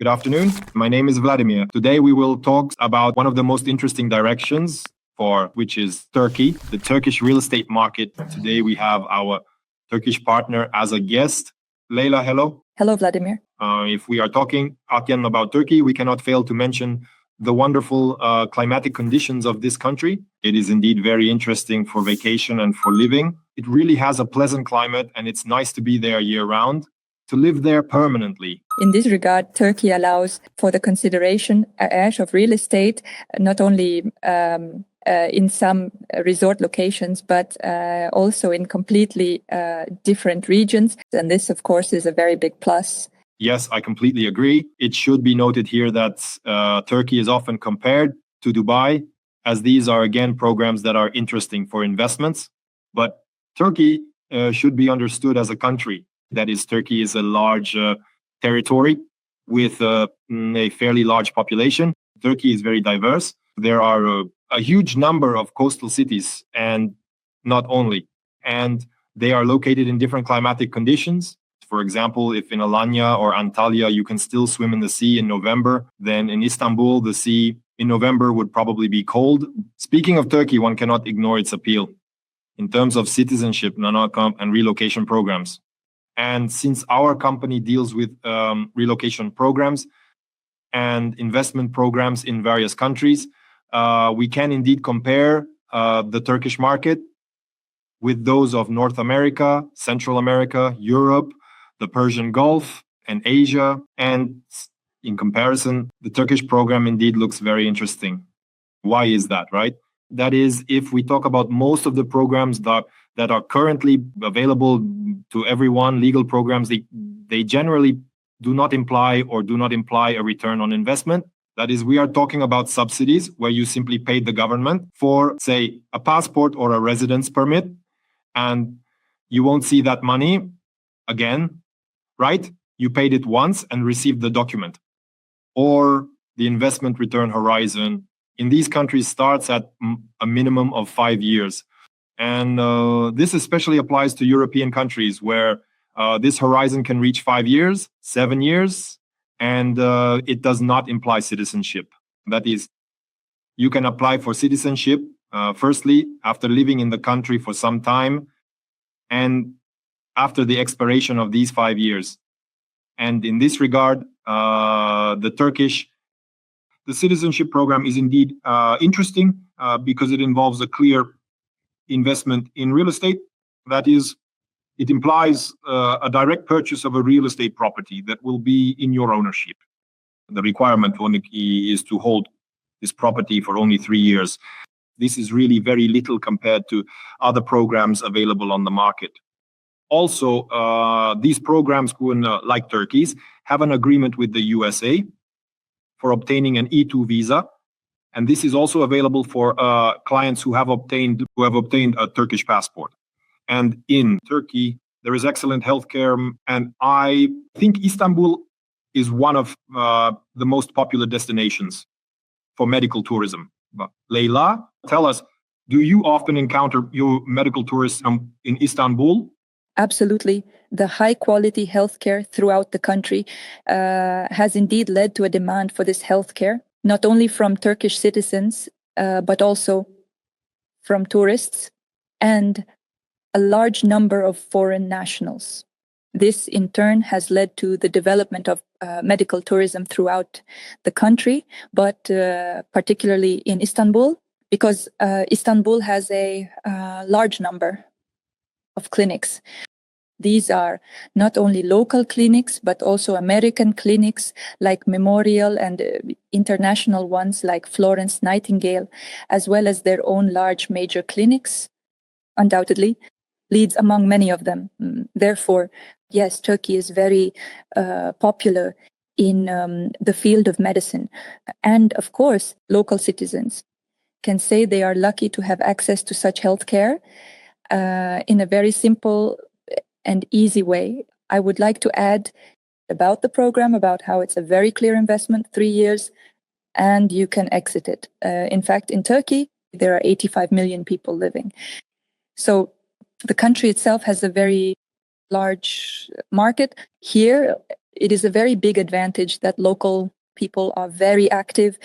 Good afternoon. My name is Vladimir. Today we will talk about one of the most interesting directions which is Turkey, the Turkish real estate market. Today we have our Turkish partner as a guest. Leila, hello. Hello, Vladimir. If we are talking again about Turkey, we cannot fail to mention the wonderful climatic conditions of this country. It is indeed very interesting for vacation and for living. It really has a pleasant climate and it's nice to be there year round, to live there permanently. In this regard, Turkey allows for the consideration of real estate, not only in some resort locations, but also in completely different regions. And this, of course, is a very big plus. Yes, I completely agree. It should be noted here that Turkey is often compared to Dubai, as these are, again, programs that are interesting for investments. But Turkey should be understood as a country. That is, Turkey is a large territory with a fairly large population. Turkey is very diverse. There are a huge number of coastal cities, and not only. And they are located in different climatic conditions. For example, if in Alanya or Antalya you can still swim in the sea in November, then in Istanbul, the sea in November would probably be cold. Speaking of Turkey, one cannot ignore its appeal in terms of citizenship and relocation programs. And since our company deals with relocation programs and investment programs in various countries, we can indeed compare the Turkish market with those of North America, Central America, Europe, the Persian Gulf, and Asia. And in comparison, the Turkish program indeed looks very interesting. Why is that, right? That is, if we talk about most of the programs that are currently available to everyone, legal programs, they generally do not imply a return on investment. That is, we are talking about subsidies where you simply pay the government for, say, a passport or a residence permit, and you won't see that money again, right? You paid it once and received the document. Or the investment return horizon in these countries starts at a minimum of 5 years. And this especially applies to European countries where this horizon can reach 5 years, 7 years, and it does not imply citizenship. That is, you can apply for citizenship, firstly, after living in the country for some time, and after the expiration of these 5 years. And in this regard, the citizenship program is indeed interesting because it involves a clear investment in real estate. That is, it implies a direct purchase of a real estate property that will be in your ownership. The requirement is to hold this property for only 3 years. This is really very little compared to other programs available on the market. Also, these programs, like Turkey's, have an agreement with the USA for obtaining an E2 visa. And this is also available for clients who have obtained a Turkish passport. And in Turkey, there is excellent healthcare. And I think Istanbul is one of the most popular destinations for medical tourism. But Leila, tell us, do you often encounter your medical tourism in Istanbul? Absolutely. The high quality healthcare throughout the country has indeed led to a demand for this healthcare, not only from Turkish citizens, but also from tourists and a large number of foreign nationals. This, in turn, has led to the development of medical tourism throughout the country, but particularly in Istanbul, because Istanbul has a large number of clinics. These are not only local clinics, but also American clinics like Memorial and international ones like Florence Nightingale, as well as their own large major clinics, undoubtedly, leads among many of them. Therefore, yes, Turkey is very popular in the field of medicine. And of course, local citizens can say they are lucky to have access to such healthcare in a very simple and easy way. I would like to add about the program, about how it's a very clear investment, 3 years, and you can exit it. In fact, in Turkey, there are 85 million people living. So the country itself has a very large market. Here, it is a very big advantage that local people are very active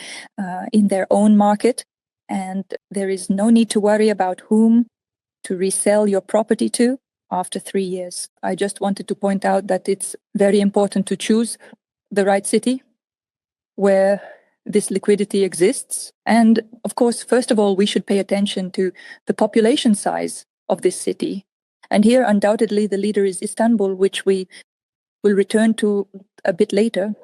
in their own market, and there is no need to worry about whom to resell your property to after 3 years. I just wanted to point out that it's very important to choose the right city where this liquidity exists. And of course, first of all, we should pay attention to the population size of this city. And here, undoubtedly, the leader is Istanbul, which we will return to a bit later.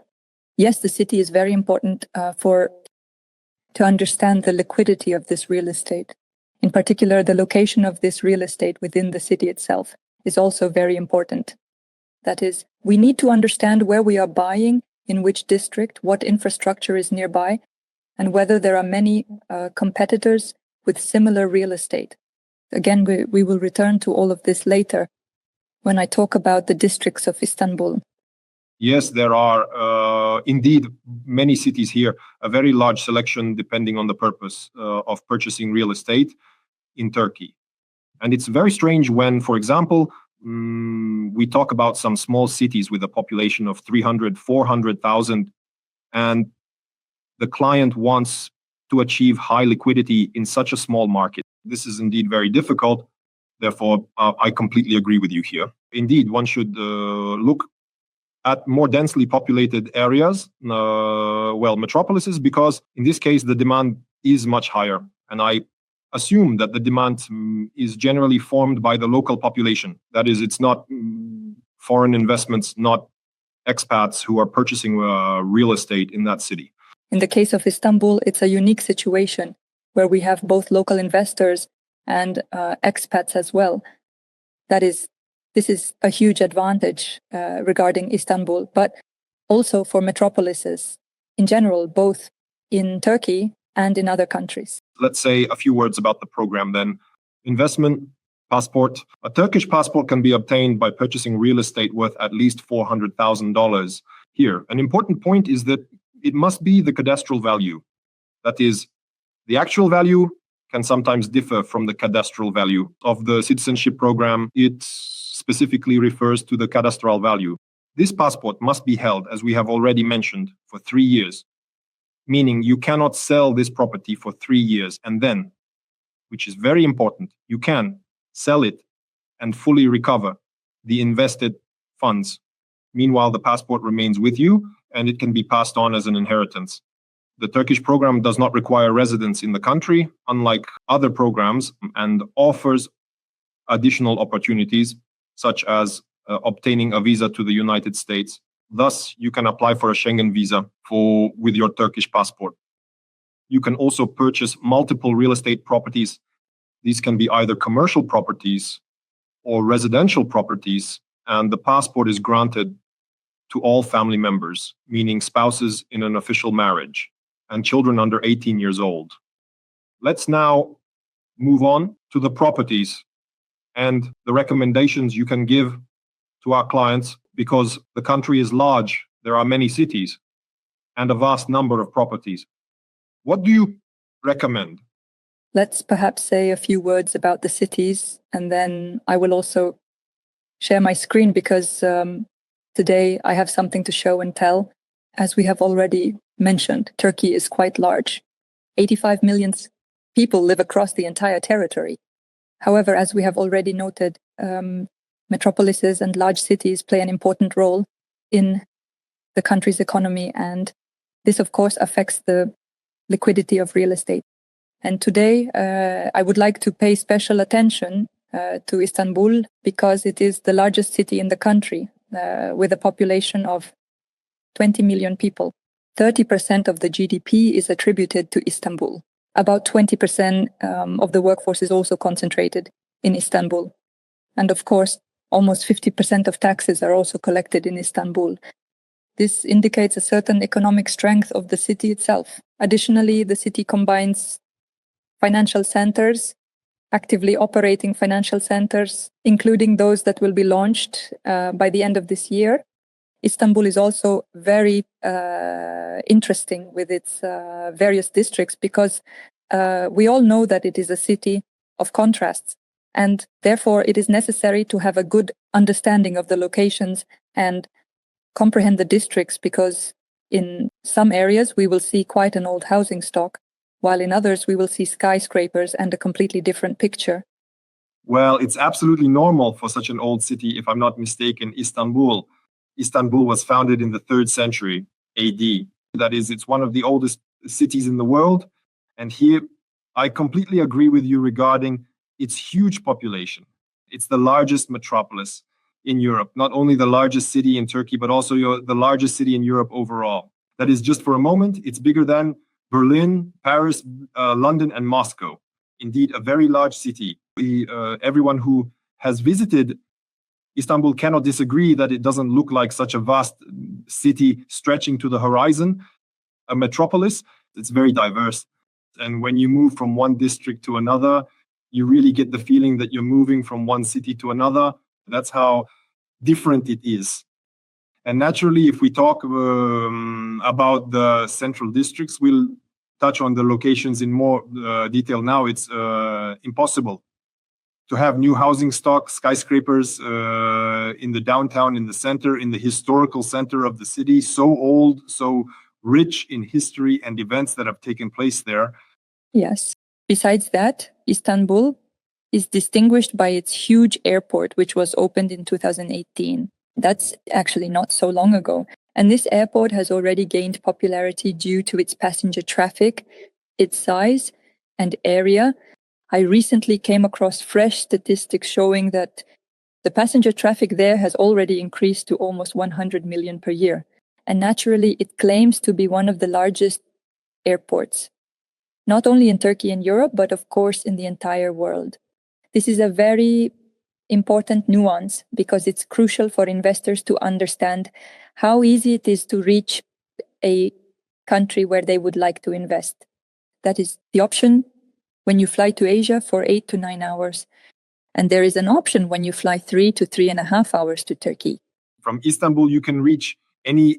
Yes, the city is very important to understand the liquidity of this real estate. In particular, the location of this real estate within the city itself is also very important. That is, we need to understand where we are buying, in which district, what infrastructure is nearby, and whether there are many competitors with similar real estate. Again, we will return to all of this later when I talk about the districts of Istanbul. Yes, there are indeed many cities here, a very large selection depending on the purpose of purchasing real estate in Turkey. And it's very strange when, for example, we talk about some small cities with a population of 300, 400,000, and the client wants to achieve high liquidity in such a small market. This is indeed very difficult. Therefore, I completely agree with you here. Indeed, one should look at more densely populated areas, metropolises, because in this case, the demand is much higher. And I assume that the demand is generally formed by the local population. That is, it's not foreign investments, not expats who are purchasing real estate in that city. In the case of Istanbul, it's a unique situation where we have both local investors and expats as well. This is a huge advantage regarding Istanbul, but also for metropolises in general, both in Turkey and in other countries. Let's say a few words about the program then. Investment passport. A Turkish passport can be obtained by purchasing real estate worth at least $400,000 here. An important point is that it must be the cadastral value. That is, the actual value can sometimes differ from the cadastral value of the citizenship program. It specifically refers to the cadastral value. This passport must be held, as we have already mentioned, for 3 years, meaning you cannot sell this property for 3 years and then, which is very important, you can sell it and fully recover the invested funds. Meanwhile, the passport remains with you and it can be passed on as an inheritance. The Turkish program does not require residence in the country, unlike other programs, and offers additional opportunities, such as obtaining a visa to the United States. Thus, you can apply for a Schengen visa with your Turkish passport. You can also purchase multiple real estate properties. These can be either commercial properties or residential properties, and the passport is granted to all family members, meaning spouses in an official marriage, and children under 18 years old. Let's now move on to the properties and the recommendations you can give to our clients, because the country is large, there are many cities, and a vast number of properties. What do you recommend? Let's perhaps say a few words about the cities, and then I will also share my screen because today I have something to show and tell. As we have already mentioned, Turkey is quite large. 85 million people live across the entire territory. However, as we have already noted, metropolises and large cities play an important role in the country's economy, and this, of course, affects the liquidity of real estate. And today, I would like to pay special attention to Istanbul because it is the largest city in the country with a population of 20 million people. 30% of the GDP is attributed to Istanbul. About 20% of the workforce is also concentrated in Istanbul. And of course, almost 50% of taxes are also collected in Istanbul. This indicates a certain economic strength of the city itself. Additionally, the city combines financial centers, actively operating financial centers, including those that will be launched by the end of this year. Istanbul is also very interesting with its various districts because we all know that it is a city of contrasts, and therefore it is necessary to have a good understanding of the locations and comprehend the districts, because in some areas we will see quite an old housing stock, while in others we will see skyscrapers and a completely different picture. Well, it's absolutely normal for such an old city. If I'm not mistaken, Istanbul was founded in the 3rd century AD. That is, it's one of the oldest cities in the world. And here, I completely agree with you regarding its huge population. It's the largest metropolis in Europe, not only the largest city in Turkey, but also the largest city in Europe overall. That is, just for a moment, it's bigger than Berlin, Paris, London, and Moscow. Indeed, a very large city. Everyone who has visited Istanbul cannot disagree that it doesn't look like such a vast city stretching to the horizon. A metropolis, it's very diverse. And when you move from one district to another, you really get the feeling that you're moving from one city to another. That's how different it is. And naturally, if we talk about the central districts, we'll touch on the locations in more detail now. It's impossible to have new housing stock, skyscrapers in the downtown, in the center, in the historical center of the city, so old, so rich in history and events that have taken place there. Yes. Besides that, Istanbul is distinguished by its huge airport, which was opened in 2018. That's actually not so long ago. And this airport has already gained popularity due to its passenger traffic, its size, and area. I recently came across fresh statistics showing that the passenger traffic there has already increased to almost 100 million per year. And naturally, it claims to be one of the largest airports, not only in Turkey and Europe, but of course in the entire world. This is a very important nuance because it's crucial for investors to understand how easy it is to reach a country where they would like to invest. That is the option when you fly to Asia for 8 to 9 hours. And there is an option when you fly 3 to 3.5 hours to Turkey. From Istanbul, you can reach any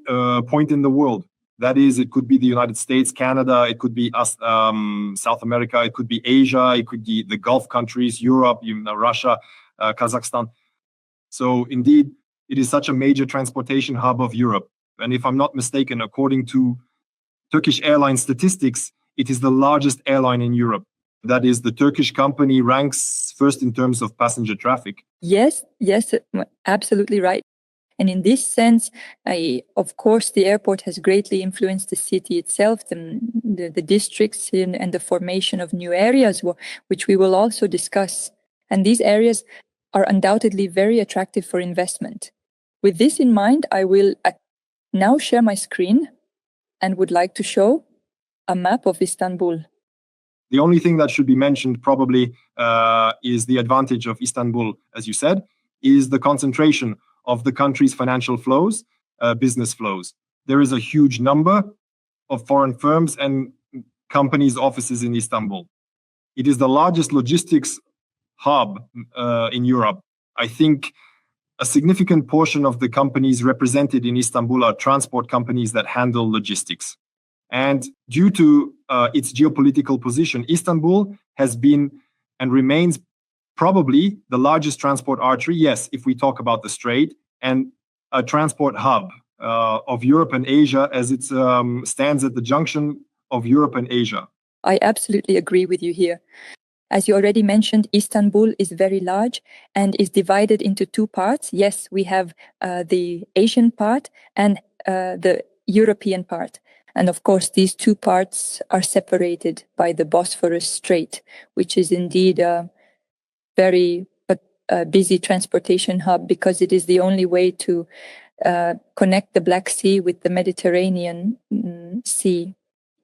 point in the world. That is, it could be the United States, Canada, it could be South America, it could be Asia, it could be the Gulf countries, Europe, Russia, Kazakhstan. So indeed, it is such a major transportation hub of Europe. And if I'm not mistaken, according to Turkish airline statistics, it is the largest airline in Europe. That is, the Turkish company ranks first in terms of passenger traffic. Yes, absolutely right. And in this sense, of course, the airport has greatly influenced the city itself, the districts, and the formation of new areas, which we will also discuss. And these areas are undoubtedly very attractive for investment. With this in mind, I will now share my screen and would like to show a map of Istanbul. The only thing that should be mentioned probably is the advantage of Istanbul, as you said, is the concentration of the country's financial flows, business flows. There is a huge number of foreign firms and companies' offices in Istanbul. It is the largest logistics hub in Europe. I think a significant portion of the companies represented in Istanbul are transport companies that handle logistics. And due to its geopolitical position, Istanbul has been and remains probably the largest transport artery, yes, if we talk about the strait, and a transport hub of Europe and Asia, as it stands at the junction of Europe and Asia. I absolutely agree with you here. As you already mentioned, Istanbul is very large and is divided into two parts. Yes, we have the Asian part and the European part. And of course, these two parts are separated by the Bosphorus Strait, which is indeed a very busy transportation hub because it is the only way to connect the Black Sea with the Mediterranean Sea.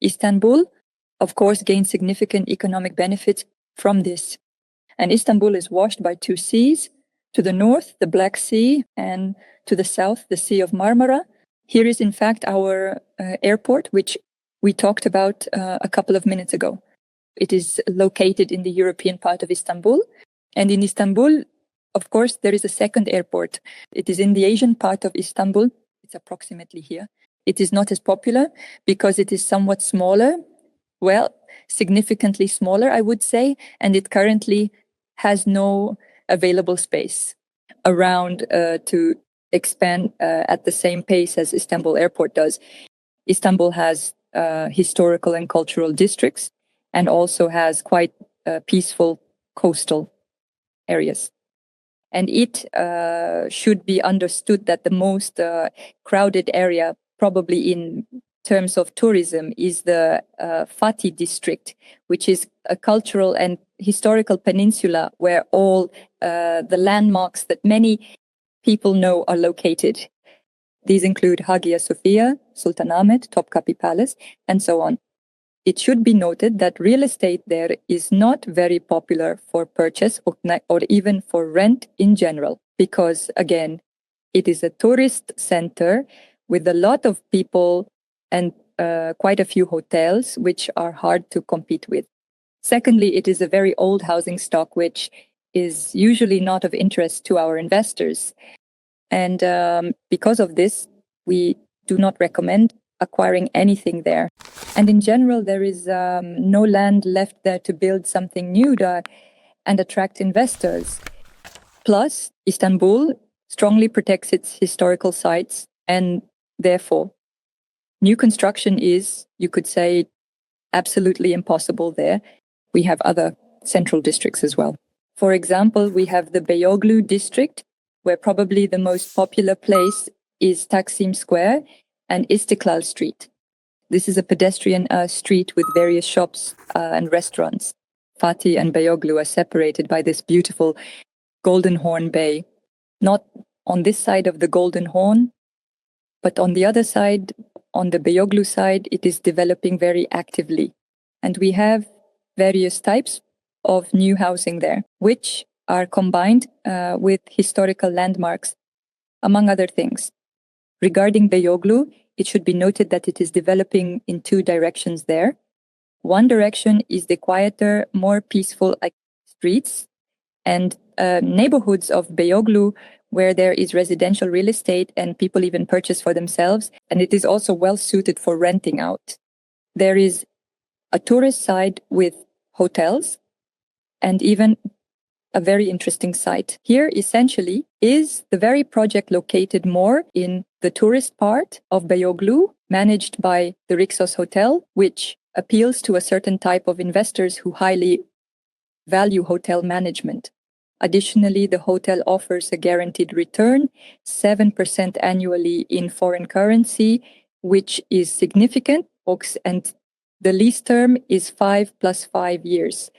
Istanbul, of course, gains significant economic benefits from this. And Istanbul is washed by two seas. To the north, the Black Sea, and to the south, the Sea of Marmara. Here is, in fact, our airport, which we talked about a couple of minutes ago. It is located in the European part of Istanbul. And in Istanbul, of course, there is a second airport. It is in the Asian part of Istanbul. It's approximately here. It is not as popular because it is somewhat smaller. Well, significantly smaller, I would say. And it currently has no available space around to expand at the same pace as Istanbul Airport does. Istanbul has historical and cultural districts and also has quite peaceful coastal areas. And it should be understood that the most crowded area, probably in terms of tourism, is the Fatih district, which is a cultural and historical peninsula where all the landmarks that many people know are located. These include Hagia Sophia, Sultanahmet, Topkapi Palace, and so on. It should be noted that real estate there is not very popular for purchase or even for rent in general, because again, it is a tourist center with a lot of people and quite a few hotels, which are hard to compete with. Secondly, it is a very old housing stock, which is usually not of interest to our investors. And because of this, we do not recommend acquiring anything there. And in general, there is no land left there to build something new and attract investors. Plus, Istanbul strongly protects its historical sites, and therefore, new construction is, you could say, absolutely impossible there. We have other central districts as well. For example, we have the Beykoz district, where probably the most popular place is Taksim Square and Istiklal Street. This is a pedestrian street with various shops and restaurants. Fatih and Beykoz are separated by this beautiful Golden Horn Bay. Not on this side of the Golden Horn, but on the other side, on the Beykoz side, it is developing very actively. And we have various types of new housing there, which are combined with historical landmarks, among other things. Regarding Beykoz, it should be noted that it is developing in two directions there. One direction is the quieter, more peaceful streets and neighborhoods of Beykoz, where there is residential real estate and people even purchase for themselves, and it is also well suited for renting out. There is a tourist side with hotels and even a very interesting site. Here, essentially, is the very project located more in the tourist part of Beykoz, managed by the Rixos Hotel, which appeals to a certain type of investors who highly value hotel management. Additionally, the hotel offers a guaranteed return, 7% annually in foreign currency, which is significant, and the lease term is 5 + 5 years.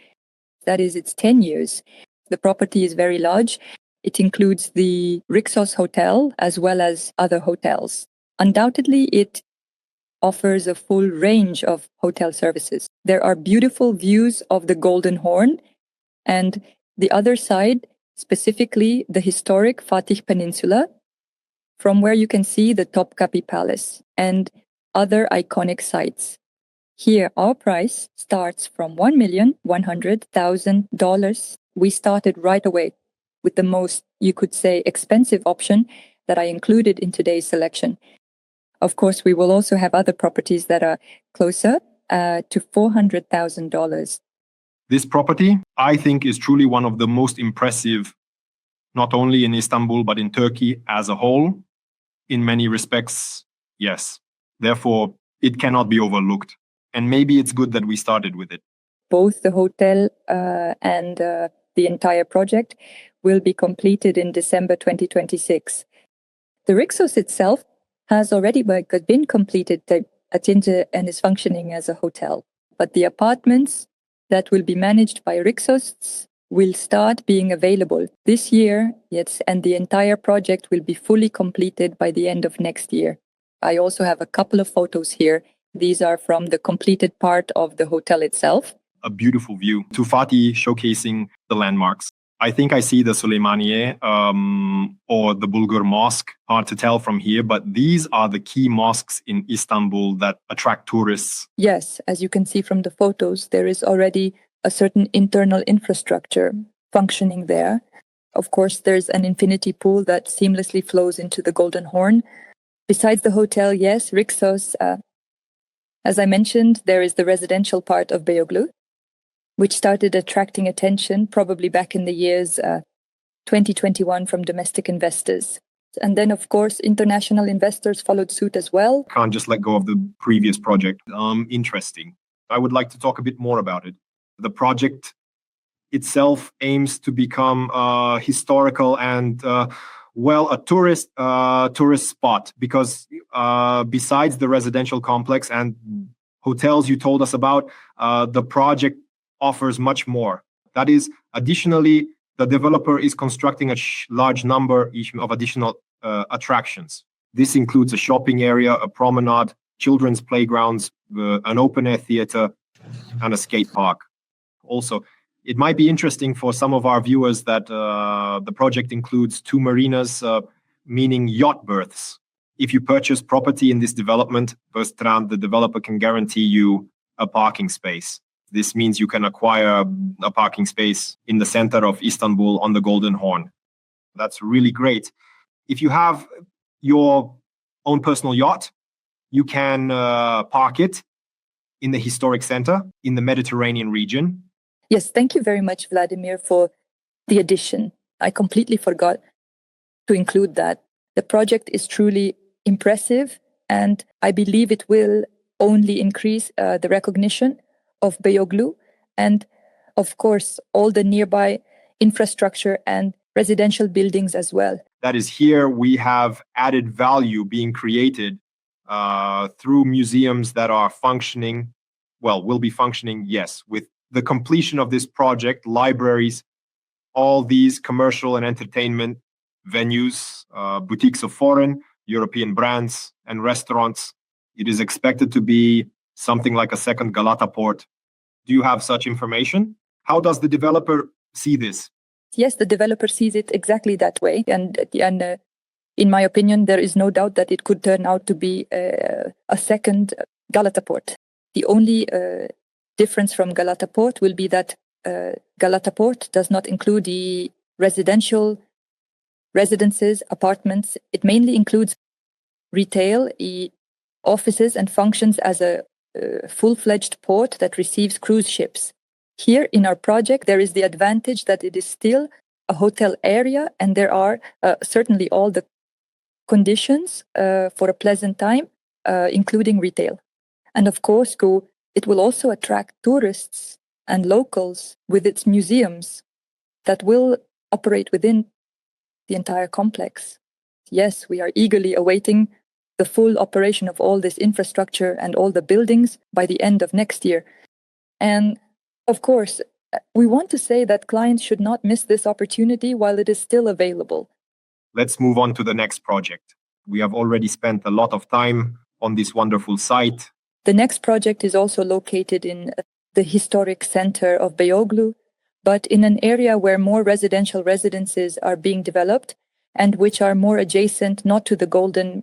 That is, it's 10 years. The property is very large. It includes the Rixos Hotel as well as other hotels. Undoubtedly, it offers a full range of hotel services. There are beautiful views of the Golden Horn, and the other side, specifically the historic Fatih Peninsula, from where you can see the Topkapi Palace and other iconic sites. Here, our price starts from $1,100,000. We started right away with the most, you could say, expensive option that I included in today's selection. Of course, we will also have other properties that are closer to $400,000. This property, I think, is truly one of the most impressive, not only in Istanbul, but in Turkey as a whole. In many respects, yes. Therefore, it cannot be overlooked. And maybe it's good that we started with it. Both the hotel and the entire project will be completed in December 2026. The Rixos itself has already been completed and is functioning as a hotel. But the apartments that will be managed by Rixos will start being available this year, yes, and the entire project will be fully completed by the end of next year. I also have a couple of photos here. These are from the completed part of the hotel itself. A beautiful view to Fatih, showcasing the landmarks. I think I see the Umraniye or the Bulgur Mosque. Hard to tell from here, but these are the key mosques in Istanbul that attract tourists. Yes, as you can see from the photos, there is already a certain internal infrastructure functioning there. Of course, there's an infinity pool that seamlessly flows into the Golden Horn. Besides the hotel, yes, Rixos, as I mentioned, there is the residential part of Beykoz, which started attracting attention probably back in the years 2021 from domestic investors. And then, of course, international investors followed suit as well. Can't just let go of the previous project. Interesting. I would like to talk a bit more about it. The project itself aims to become historical and a tourist spot, because besides the residential complex and hotels you told us about, the project offers much more. That is, additionally, the developer is constructing a large number of additional attractions. This includes a shopping area, a promenade, children's playgrounds, an open-air theater, and a skate park. Also, it might be interesting for some of our viewers that the project includes 2 marinas, meaning yacht berths. If you purchase property in this development, first round, the developer can guarantee you a parking space. This means you can acquire a parking space in the center of Istanbul on the Golden Horn. That's really great. If you have your own personal yacht, you can park it in the historic center in the Mediterranean region. Yes, thank you very much, Vladimir, for the addition. I completely forgot to include that. The project is truly impressive, and I believe it will only increase the recognition of Beykoz and, of course, all the nearby infrastructure and residential buildings as well. That is, here we have added value being created through museums that are functioning, will be functioning, yes, with the completion of this project, libraries, all these commercial and entertainment venues, boutiques of foreign, European brands, and restaurants. It is expected to be something like a second Galata port. Do you have such information? How does the developer see this? Yes, the developer sees it exactly that way. And in my opinion, there is no doubt that it could turn out to be a second Galata port. The only difference from Galata port will be that Galata port does not include the residential residences, apartments. It mainly includes retail, offices, and functions as a full-fledged port that receives cruise ships. Here in our project, there is the advantage that it is still a hotel area, and there are certainly all the conditions for a pleasant time, including retail. And of course, it will also attract tourists and locals with its museums that will operate within the entire complex. Yes, we are eagerly awaiting the full operation of all this infrastructure and all the buildings by the end of next year. And of course, we want to say that clients should not miss this opportunity while it is still available. Let's move on to the next project. We have already spent a lot of time on this wonderful site. The next project is also located in the historic center of Beykoz, but in an area where more residential residences are being developed and which are more adjacent not to the Golden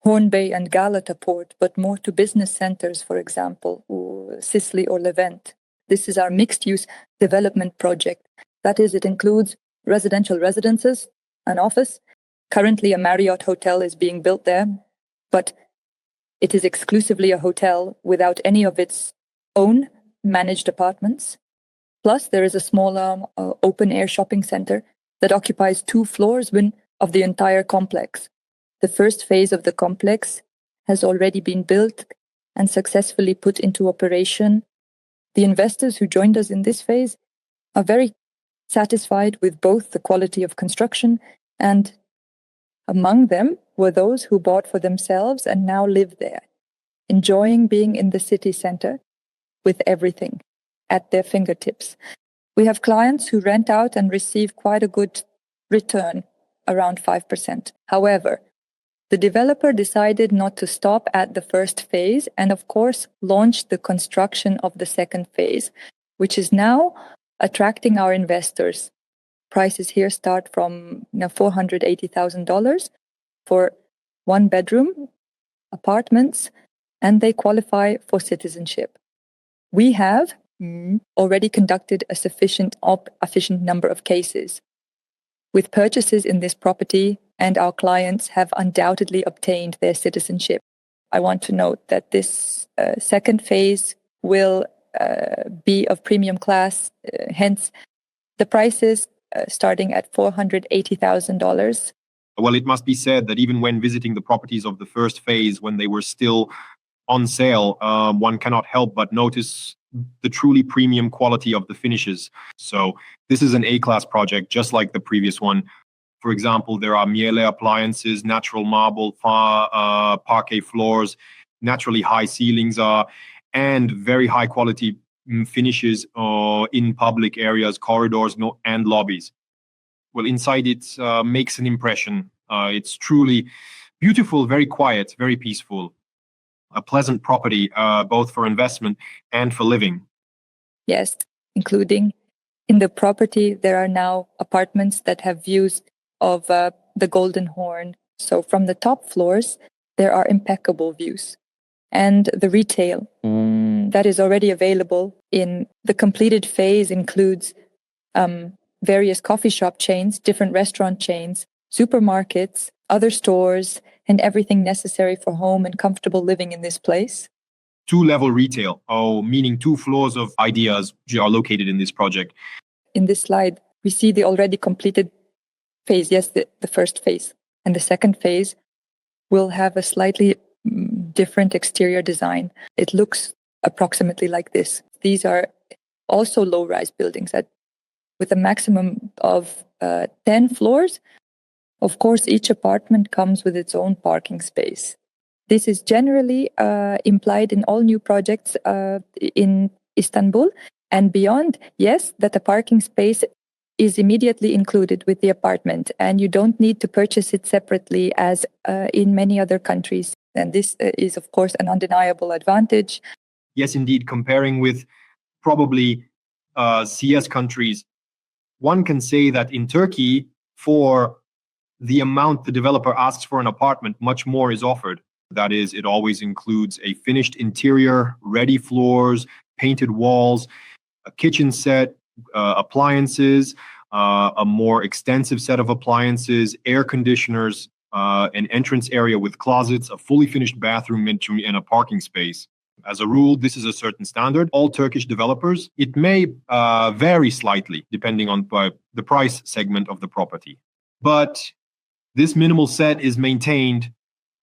Horn Bay and Galata port, but more to business centers, for example, Sicily or Levant. This is our mixed-use development project. That is, it includes residential residences, an office. Currently, a Marriott hotel is being built there, but it is exclusively a hotel without any of its own managed apartments. Plus, there is a smaller open-air shopping center that occupies 2 floors of the entire complex. The first phase of the complex has already been built and successfully put into operation. The investors who joined us in this phase are very satisfied with both the quality of construction, and among them were those who bought for themselves and now live there, enjoying being in the city center with everything at their fingertips. We have clients who rent out and receive quite a good return, around 5%. However, the developer decided not to stop at the first phase and, of course, launched the construction of the second phase, which is now attracting our investors. Prices here start from $480,000 for 1-bedroom apartments, and they qualify for citizenship. We have already conducted a sufficient number of cases with purchases in this property, and our clients have undoubtedly obtained their citizenship. I want to note that this second phase will be of premium class, hence the prices starting at $480,000 Well, it must be said that even when visiting the properties of the first phase, when they were still on sale, one cannot help but notice the truly premium quality of the finishes. So this is an A-class project, just like the previous one. For example, there are Miele appliances, natural marble, parquet floors, naturally high ceilings, and very high quality finishes in public areas, corridors, and lobbies. Well, inside it makes an impression. It's truly beautiful, very quiet, very peaceful. A pleasant property, both for investment and for living. Yes, including in the property, there are now apartments that have views of the Golden Horn. So from the top floors, there are impeccable views. And the retail that is already available in the completed phase includes various coffee shop chains, different restaurant chains, supermarkets, other stores, and everything necessary for home and comfortable living in this place. Two-level retail, meaning 2 floors of ideas are located in this project. In this slide, we see the already completed phase, yes, the first phase. And the second phase will have a slightly different exterior design. It looks approximately like this. These are also low-rise buildings with a maximum of 10 floors. Of course, each apartment comes with its own parking space. This is generally implied in all new projects in Istanbul and beyond. Yes, that the parking space is immediately included with the apartment, and you don't need to purchase it separately as in many other countries. And this is, of course, an undeniable advantage. Yes, indeed. Comparing with probably CS countries, one can say that in Turkey, for the amount the developer asks for an apartment, much more is offered. That is, it always includes a finished interior, ready floors, painted walls, a kitchen set, appliances, a more extensive set of appliances, air conditioners, an entrance area with closets, a fully finished bathroom, and a parking space. As a rule, this is a certain standard. All Turkish developers, it may vary slightly depending on the price segment of the property. But this minimal set is maintained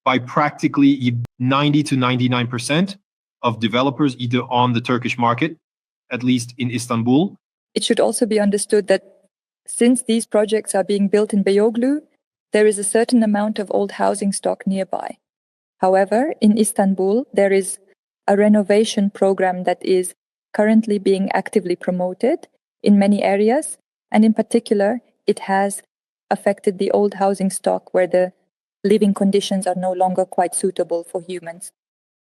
by practically 90 to 99% of developers either on the Turkish market, at least in Istanbul. It should also be understood that since these projects are being built in Beykoz, there is a certain amount of old housing stock nearby. However, in Istanbul, there is a renovation program that is currently being actively promoted in many areas, and in particular, it has affected the old housing stock where the living conditions are no longer quite suitable for humans.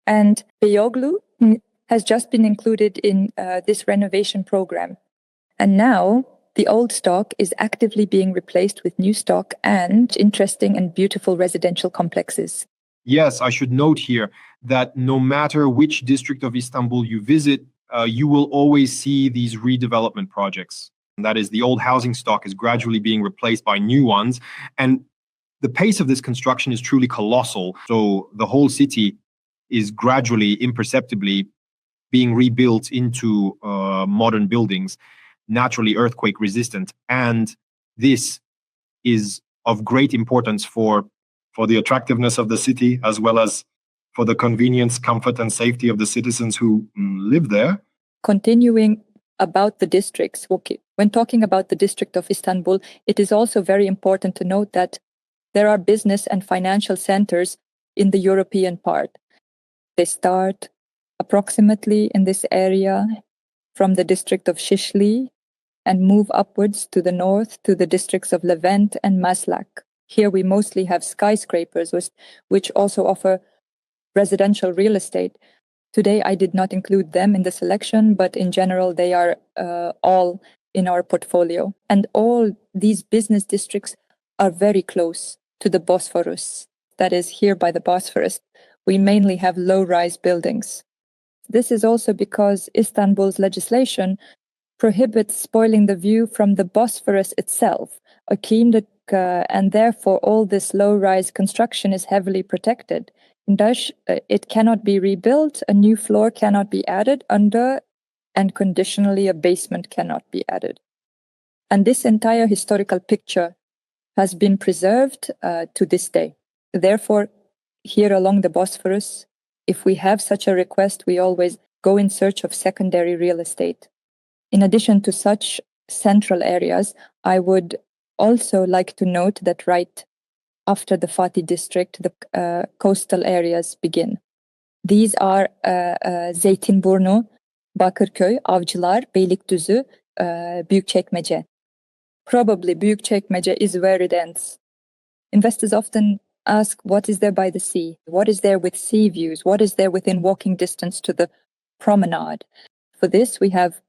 And Beykoz has just been included in this renovation program. And now the old stock is actively being replaced with new stock and interesting and beautiful residential complexes. Yes, I should note here that no matter which district of Istanbul you visit, you will always see these redevelopment projects. And that is, the old housing stock is gradually being replaced by new ones. And the pace of this construction is truly colossal. So the whole city is gradually, imperceptibly being rebuilt into modern buildings, naturally earthquake resistant. And this is of great importance for the attractiveness of the city, as well as for the convenience, comfort, and safety of the citizens who live there. Continuing about the districts, okay, when talking about the district of Istanbul, it is also very important to note that there are business and financial centers in the European part. They start approximately in this area from the district of Shishli and move upwards to the north to the districts of Levent and Maslak. Here we mostly have skyscrapers, which also offer residential real estate. Today I did not include them in the selection, but in general they are all in our portfolio. And all these business districts are very close to the Bosphorus. That is, here by the Bosphorus, we mainly have low-rise buildings. This is also because Istanbul's legislation prohibits spoiling the view from the Bosphorus itself, and therefore all this low-rise construction is heavily protected. In Dutch, it cannot be rebuilt, a new floor cannot be added under, and conditionally a basement cannot be added. And this entire historical picture has been preserved to this day. Therefore, here along the Bosphorus, if we have such a request, we always go in search of secondary real estate. In addition to such central areas, I would also like to note that right after the Fatih district, the coastal areas begin. These are Zeytinburnu, Bakırköy, Avcılar, Beylikdüzü, Büyükçekmece. Probably Büyükçekmece is where it ends. Investors often ask, what is there by the sea? What is there with sea views? What is there within walking distance to the promenade? For this, we have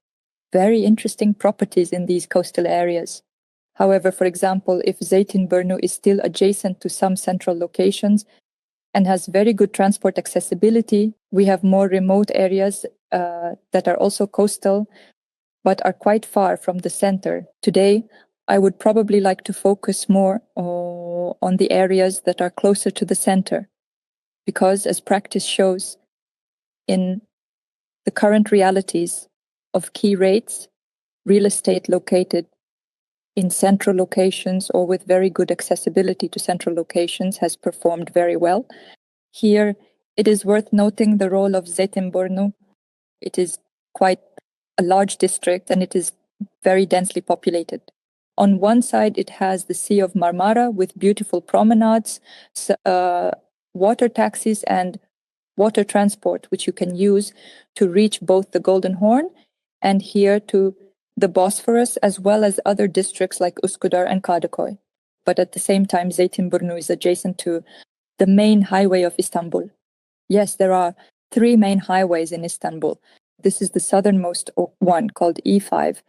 very interesting properties in these coastal areas. However, for example, if Zeytinburnu is still adjacent to some central locations and has very good transport accessibility, we have more remote areas that are also coastal, but are quite far from the center. Today, I would probably like to focus more on the areas that are closer to the center, because as practice shows, in the current realities of key rates, real estate located in central locations or with very good accessibility to central locations has performed very well. Here, it is worth noting the role of Zeytinburnu. It is quite a large district and it is very densely populated. On one side, it has the Sea of Marmara with beautiful promenades, water taxis and water transport, which you can use to reach both the Golden Horn and here to the Bosphorus, as well as other districts like Üsküdar and Kadıköy. But at the same time, Zeytinburnu is adjacent to the main highway of Istanbul. Yes, there are 3 main highways in Istanbul. This is the southernmost one called E5.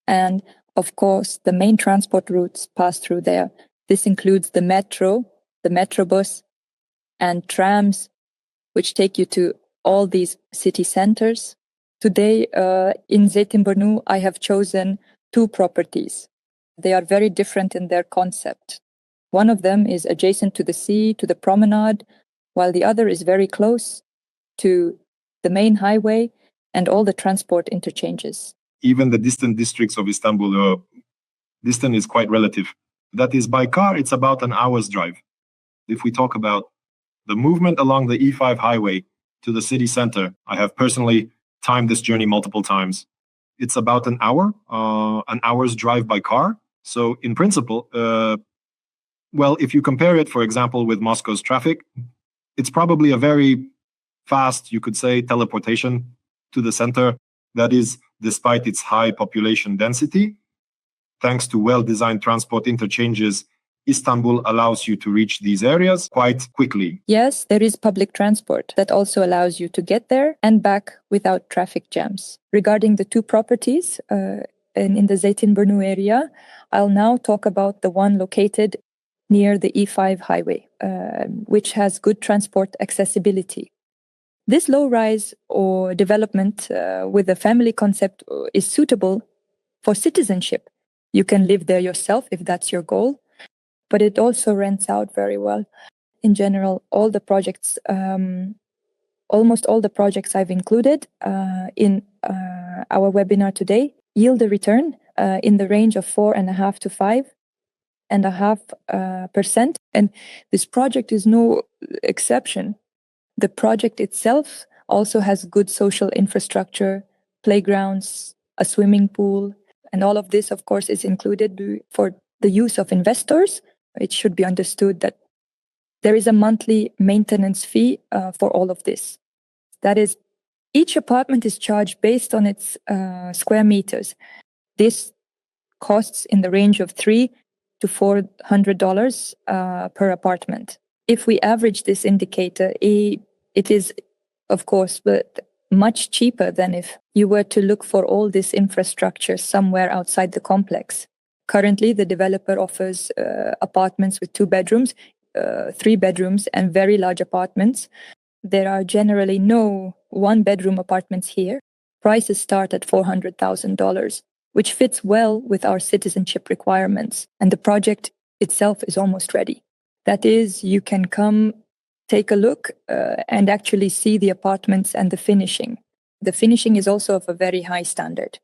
And of course, the main transport routes pass through there. This includes the metro, the metrobus, and trams, which take you to all these city centers. Today, in Zeytinburnu, I have chosen 2 properties. They are very different in their concept. One of them is adjacent to the sea, to the promenade, while the other is very close to the main highway and all the transport interchanges. Even the distant districts of Istanbul, distant is quite relative. That is, by car, it's about an hour's drive. If we talk about the movement along the E5 highway to the city center, I have personally timed this journey multiple times. It's about an hour's drive by car. So in principle, well, if you compare it, for example, with Moscow's traffic, it's probably a very fast, you could say, teleportation to the center. That is, despite its high population density, thanks to well-designed transport interchanges, Istanbul allows you to reach these areas quite quickly. Yes, there is public transport that also allows you to get there and back without traffic jams. Regarding the 2 properties in the Zeytinburnu area, I'll now talk about the one located near the E5 highway, which has good transport accessibility. This low-rise or development with a family concept is suitable for citizenship. You can live there yourself if that's your goal, but it also rents out very well. In general, all the projects, almost all the projects I've included in our webinar today yield a return in the range of 4.5 to 5.5%. And this project is no exception. The project itself also has good social infrastructure, playgrounds, a swimming pool, and all of this, of course, is included for the use of investors. It should be understood that there is a monthly maintenance fee for all of this. That is, each apartment is charged based on its square meters. This costs in the range of $300 to $400 per apartment. If we average this indicator, it is, of course, but much cheaper than if you were to look for all this infrastructure somewhere outside the complex. Currently, the developer offers apartments with 2 bedrooms, 3 bedrooms, and very large apartments. There are generally no 1-bedroom apartments here. Prices start at $400,000, which fits well with our citizenship requirements. And the project itself is almost ready. That is, you can come take a look and actually see the apartments and the finishing. The finishing is also of a very high standard.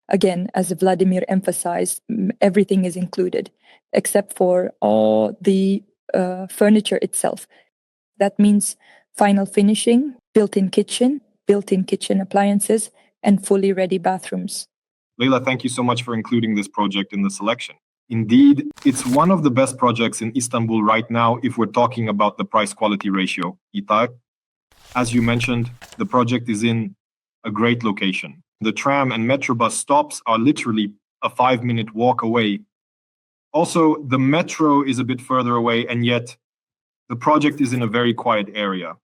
Again, as Vladimir emphasized, everything is included. except for all the furniture itself. That means final finishing, built-in kitchen appliances, and fully ready bathrooms. Leila, thank you so much for including this project in the selection. Indeed, it's one of the best projects in Istanbul right now if we're talking about the price-quality ratio. İtay, as you mentioned, the project is in a great location. The tram and metro bus stops are literally a 5-minute walk away. Also, the metro is a bit further away, and yet the project is in a very quiet area.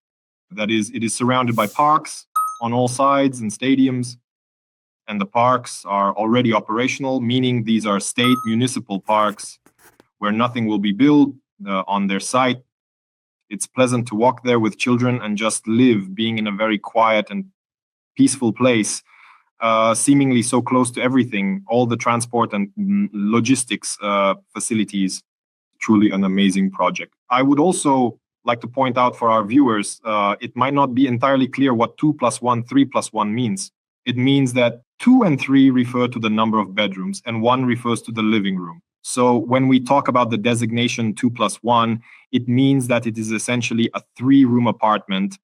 That is, it is surrounded by parks on all sides and stadiums, and the parks are already operational, meaning these are state municipal parks where nothing will be built on their site. It's pleasant to walk there with children and just live, being in a very quiet and peaceful place, seemingly so close to everything, all the transport and logistics facilities. Truly an amazing project. I would also like to point out for our viewers, it might not be entirely clear what 2 + 1, 3 + 1 means. It means that 2 and 3 refer to the number of bedrooms and 1 refers to the living room. So when we talk about the designation 2 + 1, it means that it is essentially a 3-room apartment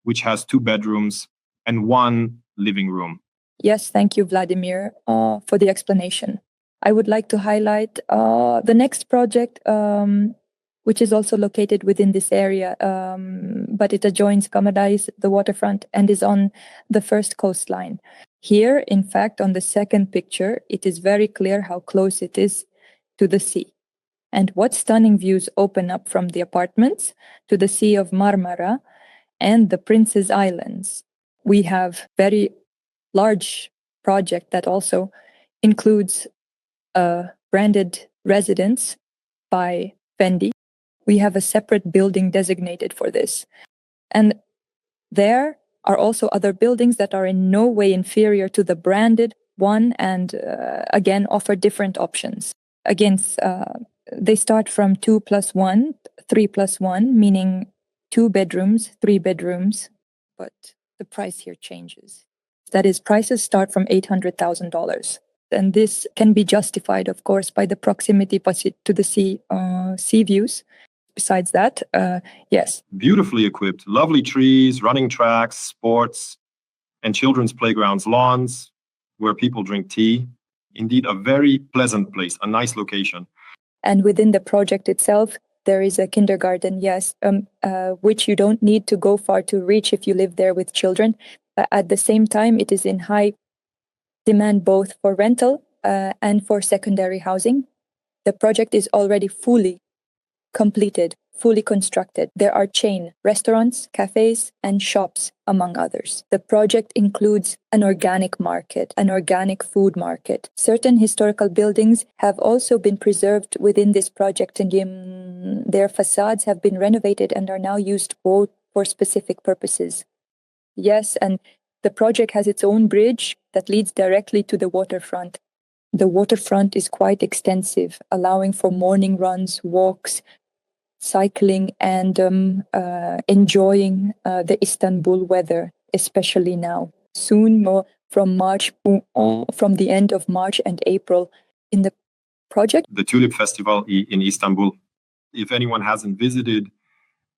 which has 2 bedrooms and 1 living room. Yes, thank you, Vladimir, for the explanation. I would like to highlight the next project, which is also located within this area, but it adjoins Kamadais, the waterfront, and is on the first coastline. Here, in fact, on the second picture, it is very clear how close it is to the sea. And what stunning views open up from the apartments to the Sea of Marmara and the Prince's Islands. We have very large project that also includes a branded residence by Fendi. We have a separate building designated for this. And there are also other buildings that are in no way inferior to the branded one and again offer different options. Again, they start from 2 + 1, 3 + 1, meaning 2 bedrooms, 3 bedrooms, but the price here changes. That is, prices start from $800,000. And this can be justified, of course, by the proximity to the sea views. Besides that, yes. Beautifully equipped, lovely trees, running tracks, sports, and children's playgrounds, lawns where people drink tea. Indeed, a very pleasant place, a nice location. And within the project itself, there is a kindergarten, yes, which you don't need to go far to reach if you live there with children. At the same time, it is in high demand both for rental and for secondary housing. The project is already fully completed, fully constructed. There are chain restaurants, cafes, and shops, among others. The project includes an organic market, an organic food market. Certain historical buildings have also been preserved within this project, and their facades have been renovated and are now used both for specific purposes. Yes, and the project has its own bridge that leads directly to the waterfront. The waterfront is quite extensive, allowing for morning runs, walks, cycling, and enjoying the Istanbul weather, especially now. Soon, from the end of March and April, in the project. The Tulip Festival in Istanbul. If anyone hasn't visited,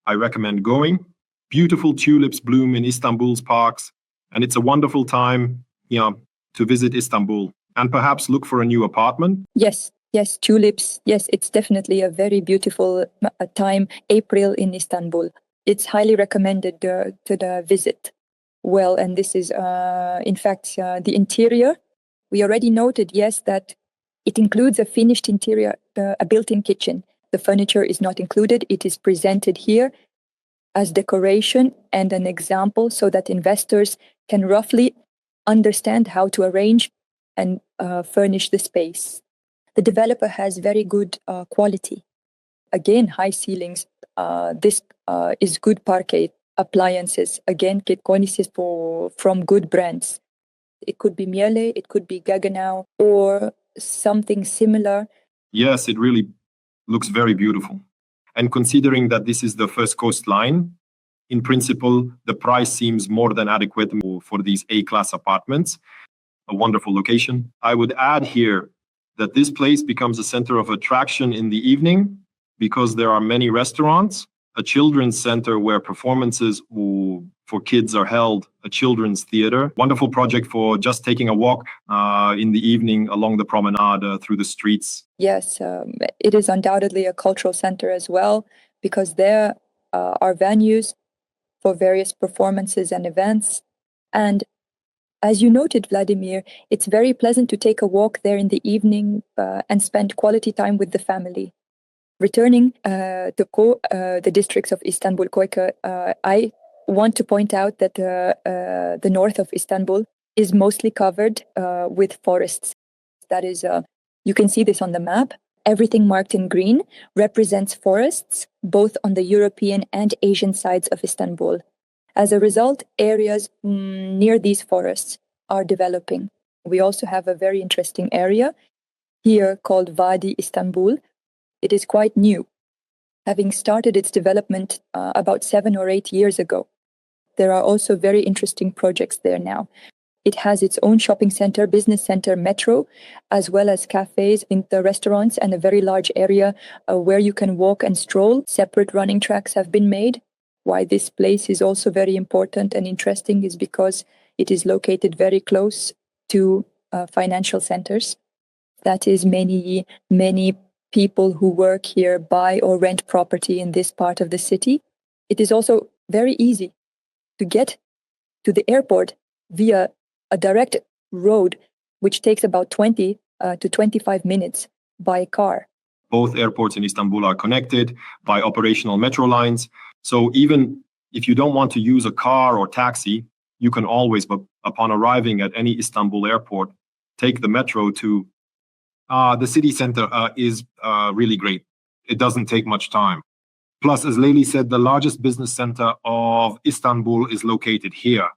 I recommend going. Beautiful tulips bloom in Istanbul's parks, and it's a wonderful time, to visit Istanbul and perhaps look for a new apartment. Yes, tulips. Yes, it's definitely a very beautiful time, April in Istanbul. It's highly recommended to the visit. Well, and this is, in fact, the interior. We already noted, yes, that it includes a finished interior, a built-in kitchen. The furniture is not included. It is presented here as decoration and an example so that investors can roughly understand how to arrange and furnish the space. The developer has very good quality. Again, high ceilings. This is good parquet appliances. Again, cornices from good brands. It could be Miele, it could be Gaggenau, or something similar. Yes, it really looks very beautiful. And considering that this is the first coastline, in principle, the price seems more than adequate for these A-class apartments. A wonderful location. I would add here that this place becomes a center of attraction in the evening because there are many restaurants, a children's center where performances for kids are held, a children's theater. Wonderful project for just taking a walk in the evening along the promenade through the streets. Yes, it is undoubtedly a cultural center as well, because there are venues for various performances and events. And as you noted, Vladimir, it's very pleasant to take a walk there in the evening and spend quality time with the family. Returning to the districts of Istanbul, Koyka, I want to point out that the north of Istanbul is mostly covered with forests. That is, you can see this on the map. Everything marked in green represents forests, both on the European and Asian sides of Istanbul. As a result, areas near these forests are developing. We also have a very interesting area here called Vadi Istanbul. It is quite new, having started its development about 7 or 8 years ago. There are also very interesting projects there now. It has its own shopping center, business center, metro, as well as cafes, restaurants, and a very large area where you can walk and stroll. Separate running tracks have been made. Why this place is also very important and interesting is because it is located very close to financial centers. That is, many people who work here buy or rent property in this part of the city. It is also very easy to get to the airport via a direct road, which takes about 20 to 25 minutes by car. Both airports in Istanbul are connected by operational metro lines. So even if you don't want to use a car or taxi, you can always, but upon arriving at any Istanbul airport, take the metro to the city center is really great. It doesn't take much time. Plus, as Leyli said, the largest business center of Istanbul is located here.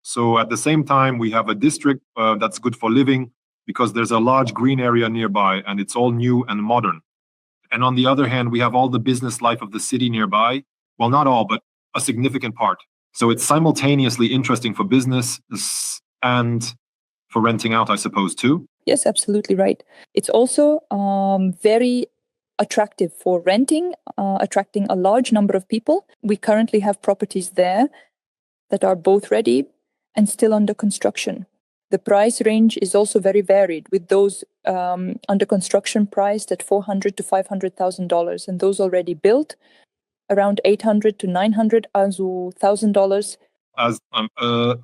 So at the same time, we have a district that's good for living because there's a large green area nearby and it's all new and modern. And on the other hand, we have all the business life of the city nearby. Well, not all, but a significant part. So it's simultaneously interesting for business and for renting out, I suppose, too. Yes, absolutely right. It's also very attractive for renting, attracting a large number of people. We currently have properties there that are both ready and still under construction. The price range is also very varied, with those under construction priced at $400,000 to $500,000, and those already built around $800,000 to $900,000. As an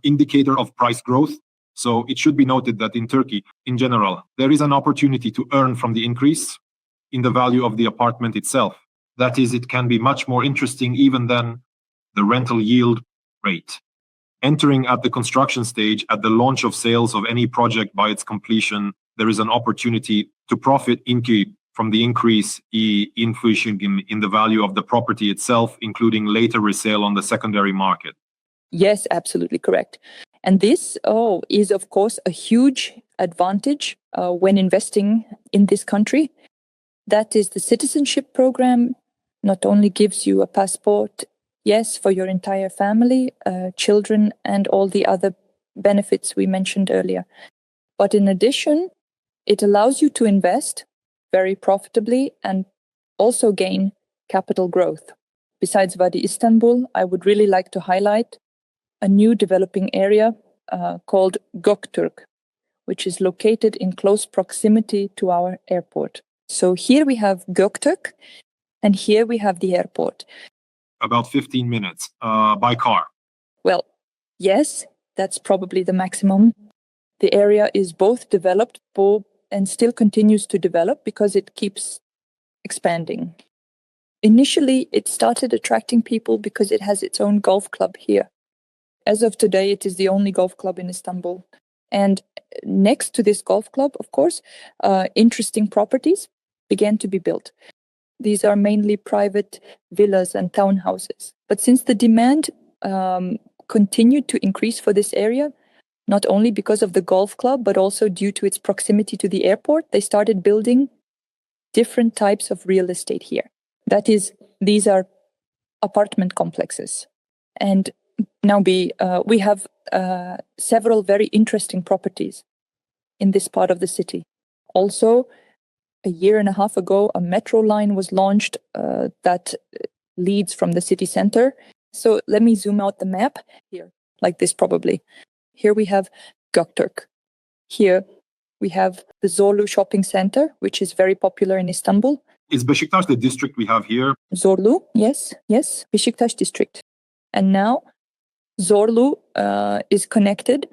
indicator of price growth. So it should be noted that in Turkey, in general, there is an opportunity to earn from the increase in the value of the apartment itself. That is, it can be much more interesting even than the rental yield rate. Entering at the construction stage, at the launch of sales of any project by its completion, there is an opportunity to profit from the increase in the value of the property itself, including later resale on the secondary market. Yes, absolutely correct. And this is, of course, a huge advantage when investing in this country. That is, the citizenship program not only gives you a passport, yes, for your entire family, children, and all the other benefits we mentioned earlier. But in addition, it allows you to invest very profitably and also gain capital growth. Besides Vadi Istanbul, I would really like to highlight a new developing area called Gokturk, which is located in close proximity to our airport. So here we have Gokturk, and here we have the airport. About 15 minutes by car. Well, yes, that's probably the maximum. The area is both developed and still continues to develop because it keeps expanding. Initially, it started attracting people because it has its own golf club here. As of today, it is the only golf club in Istanbul. And next to this golf club, of course, interesting properties began to be built. These are mainly private villas and townhouses. But since the demand continued to increase for this area, not only because of the golf club, but also due to its proximity to the airport, they started building different types of real estate here. That is, these are apartment complexes. And now we have several very interesting properties in this part of the city. Also, a year and a half ago, a metro line was launched that leads from the city center. So let me zoom out the map here, like this probably. Here we have Gokturk. Here we have the Zorlu shopping center, which is very popular in Istanbul. Is Beşiktaş the district we have here? Zorlu, yes, Beşiktaş district. And now Zorlu is connected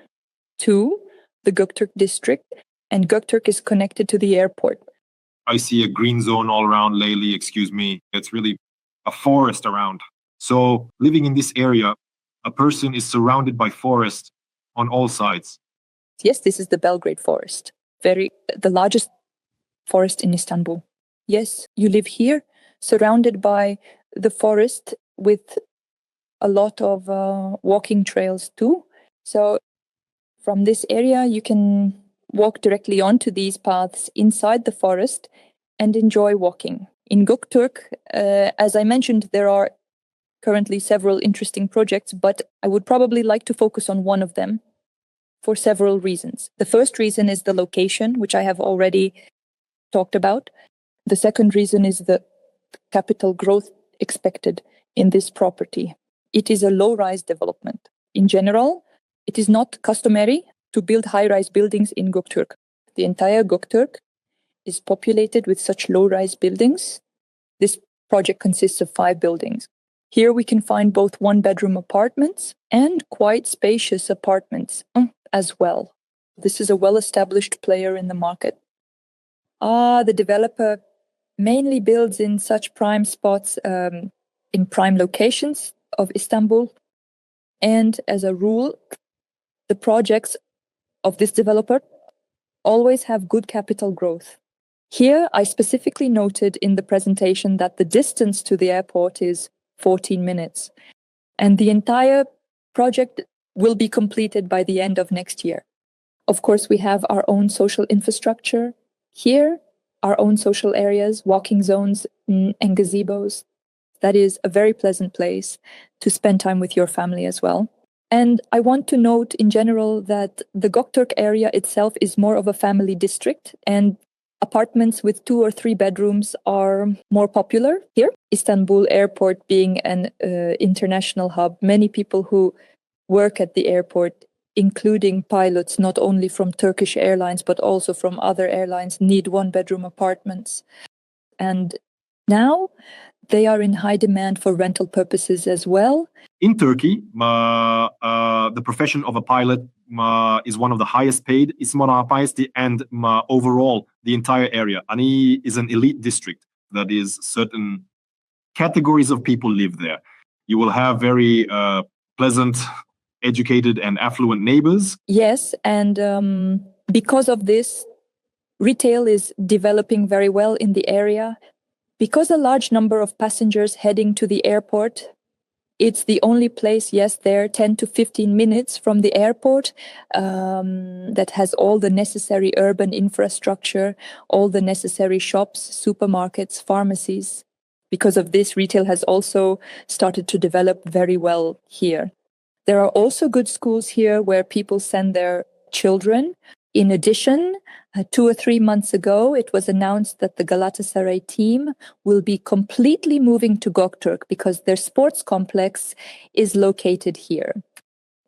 to the Gokturk district, and Gokturk is connected to the airport. I see a green zone all around Leyli, excuse me. It's really a forest around. So living in this area, a person is surrounded by forest on all sides. Yes, this is the Belgrade forest, the largest forest in Istanbul. Yes, you live here, surrounded by the forest with a lot of walking trails too. So from this area, you can walk directly onto these paths inside the forest and enjoy walking. In Gokturk, as I mentioned, there are currently several interesting projects, but I would probably like to focus on one of them for several reasons. The first reason is the location, which I have already talked about. The second reason is the capital growth expected in this property. It is a low-rise development. In general, it is not customary to build high-rise buildings in Gokturk. The entire Gokturk is populated with such low-rise buildings. This project consists of 5 buildings. Here we can find both one-bedroom apartments and quite spacious apartments as well. This is a well-established player in the market. The developer mainly builds in such prime spots, in prime locations of Istanbul. And as a rule, the projects of this developer always have good capital growth. Here, I specifically noted in the presentation that the distance to the airport is 14 minutes, and the entire project will be completed by the end of next year. Of course, we have our own social infrastructure here, our own social areas, walking zones, and gazebos. That is a very pleasant place to spend time with your family as well. And I want to note in general that the Gokturk area itself is more of a family district, and apartments with 2 or 3 bedrooms are more popular here. Istanbul Airport being an international hub, many people who work at the airport, including pilots, not only from Turkish Airlines, but also from other airlines, need 1-bedroom apartments. And now they are in high demand for rental purposes as well. In Turkey, the profession of a pilot is one of the highest paid. And overall, the entire area. Ani is an elite district. That is, certain categories of people live there. You will have very pleasant, educated, and affluent neighbors. Yes, and because of this, retail is developing very well in the area. Because a large number of passengers heading to the airport, it's the only place, there 10 to 15 minutes from the airport, that has all the necessary urban infrastructure, all the necessary shops, supermarkets, pharmacies. Because of this, retail has also started to develop very well here. There are also good schools here where people send their children. In addition, 2 or 3 months ago, it was announced that the Galatasaray team will be completely moving to Gokturk because their sports complex is located here.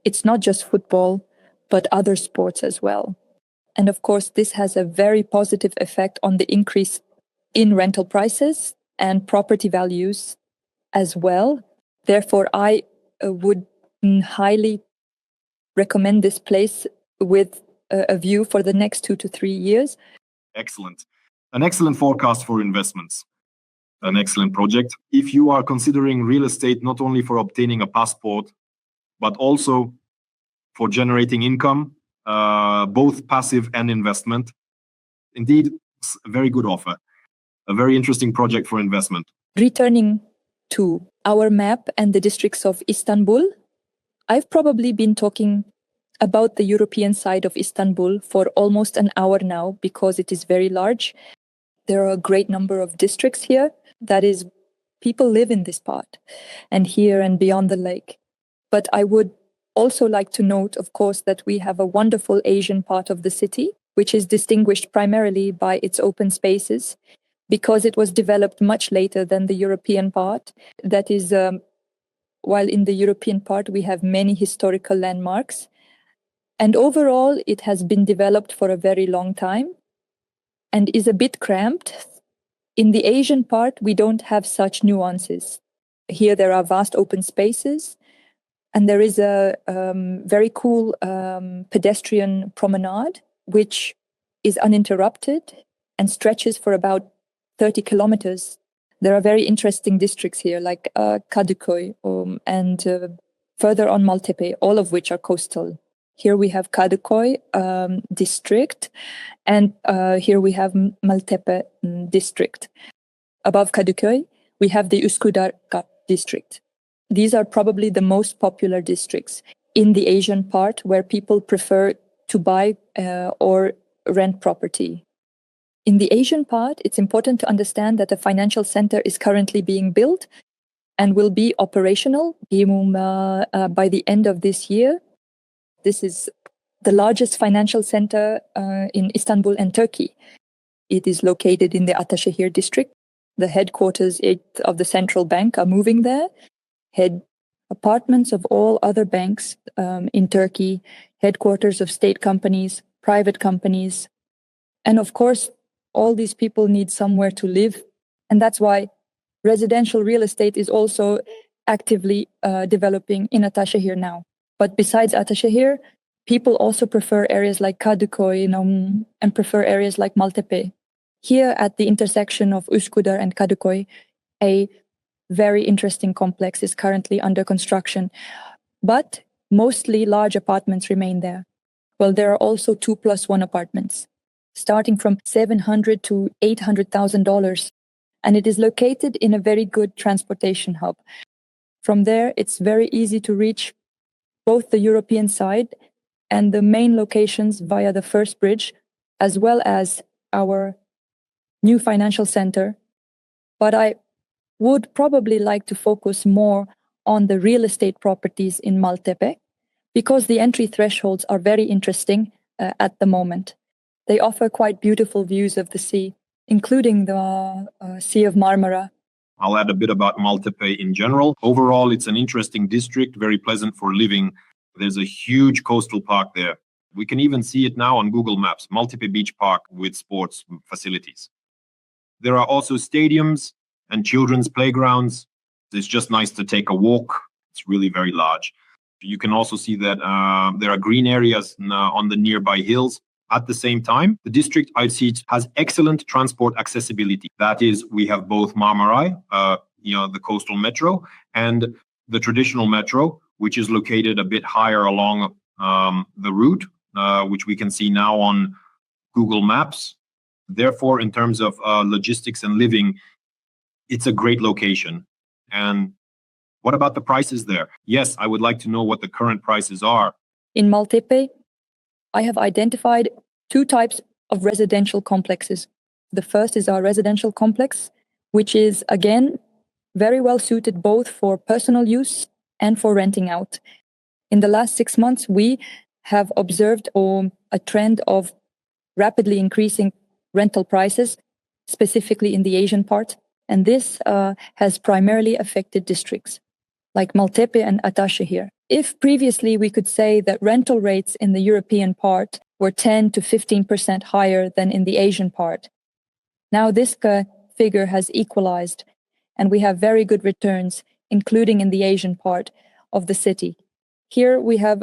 It's not just football, but other sports as well. And of course, this has a very positive effect on the increase in rental prices and property values as well. Therefore, I would highly recommend this place with a view for the next 2 to 3 years. Excellent. An excellent forecast for investments. An excellent project. If you are considering real estate not only for obtaining a passport, but also for generating income, both passive and investment, indeed, it's a very good offer. A very interesting project for investment. Returning to our map and the districts of Istanbul, I've probably been talking about the European side of Istanbul for almost an hour now because it is very large. There are a great number of districts here. That is, people live in this part and here and beyond the lake. But I would also like to note, of course, that we have a wonderful Asian part of the city which is distinguished primarily by its open spaces, because it was developed much later than the European part. That is, while in the European part, we have many historical landmarks. And overall, it has been developed for a very long time and is a bit cramped. In the Asian part, we don't have such nuances. Here, there are vast open spaces, and there is a very cool pedestrian promenade, which is uninterrupted and stretches for about 30 kilometers. There are very interesting districts here, like Kadıköy and further on Maltepe, all of which are coastal. Here we have Kadıköy district, and here we have Maltepe district. Above Kadıköy, we have the Üsküdar district. These are probably the most popular districts in the Asian part, where people prefer to buy or rent property. In the Asian part, it's important to understand that the financial center is currently being built and will be operational by the end of this year. This is the largest financial center in Istanbul and Turkey. It is located in the Ataşehir district. The headquarters of the central bank are moving there. Head apartments of all other banks in Turkey, headquarters of state companies, private companies. And of course, all these people need somewhere to live. And that's why residential real estate is also actively developing in Ataşehir now. But besides Ataşehir, people also prefer areas like Kadıköy, and prefer areas like Maltepe. Here at the intersection of Üsküdar and Kadıköy, a very interesting complex is currently under construction. But mostly large apartments remain there. Well, there are also 2+1 apartments, starting from $700,000 to $800,000. And it is located in a very good transportation hub. From there, it's very easy to reach both the European side and the main locations via the first bridge, as well as our new financial center. But I would probably like to focus more on the real estate properties in Maltepe, because the entry thresholds are very interesting at the moment. They offer quite beautiful views of the sea, including the Sea of Marmara. I'll add a bit about Maltepe in general. Overall, it's an interesting district, very pleasant for living. There's a huge coastal park there. We can even see it now on Google Maps, Maltepe Beach Park with sports facilities. There are also stadiums and children's playgrounds. It's just nice to take a walk. It's really very large. You can also see that there are green areas on the nearby hills. At the same time, the district, I'd see, has excellent transport accessibility. That is, we have both Marmaray, the coastal metro, and the traditional metro, which is located a bit higher along the route, which we can see now on Google Maps. Therefore, in terms of logistics and living, it's a great location. And what about the prices there? Yes, I would like to know what the current prices are. In Maltepe, I have identified two types of residential complexes. The first is our residential complex, which is, again, very well suited both for personal use and for renting out. In the last 6 months, we have observed a trend of rapidly increasing rental prices, specifically in the Asian part. And this has primarily affected districts like Maltepe and Ataşehir. If previously we could say that rental rates in the European part were 10 to 15% higher than in the Asian part, now this figure has equalized, and we have very good returns, including in the Asian part of the city. Here we have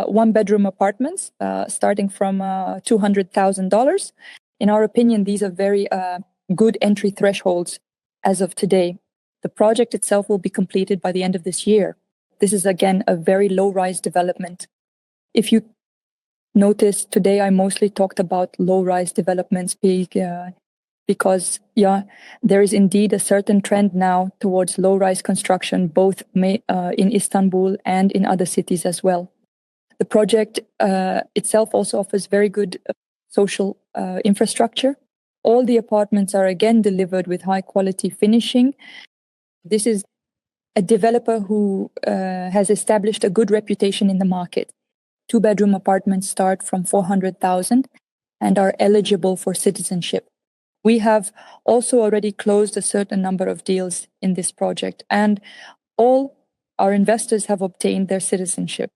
one-bedroom apartments starting from $200,000. In our opinion, these are very good entry thresholds as of today. The project itself will be completed by the end of this year. This is, again, a very low-rise development. If you notice, today I mostly talked about low-rise developments because, there is indeed a certain trend now towards low-rise construction, both in Istanbul and in other cities as well. The project itself also offers very good social infrastructure. All the apartments are again delivered with high-quality finishing. This is a developer who has established a good reputation in the market. Two-bedroom apartments start from $400,000, and are eligible for citizenship. We have also already closed a certain number of deals in this project, and all our investors have obtained their citizenship.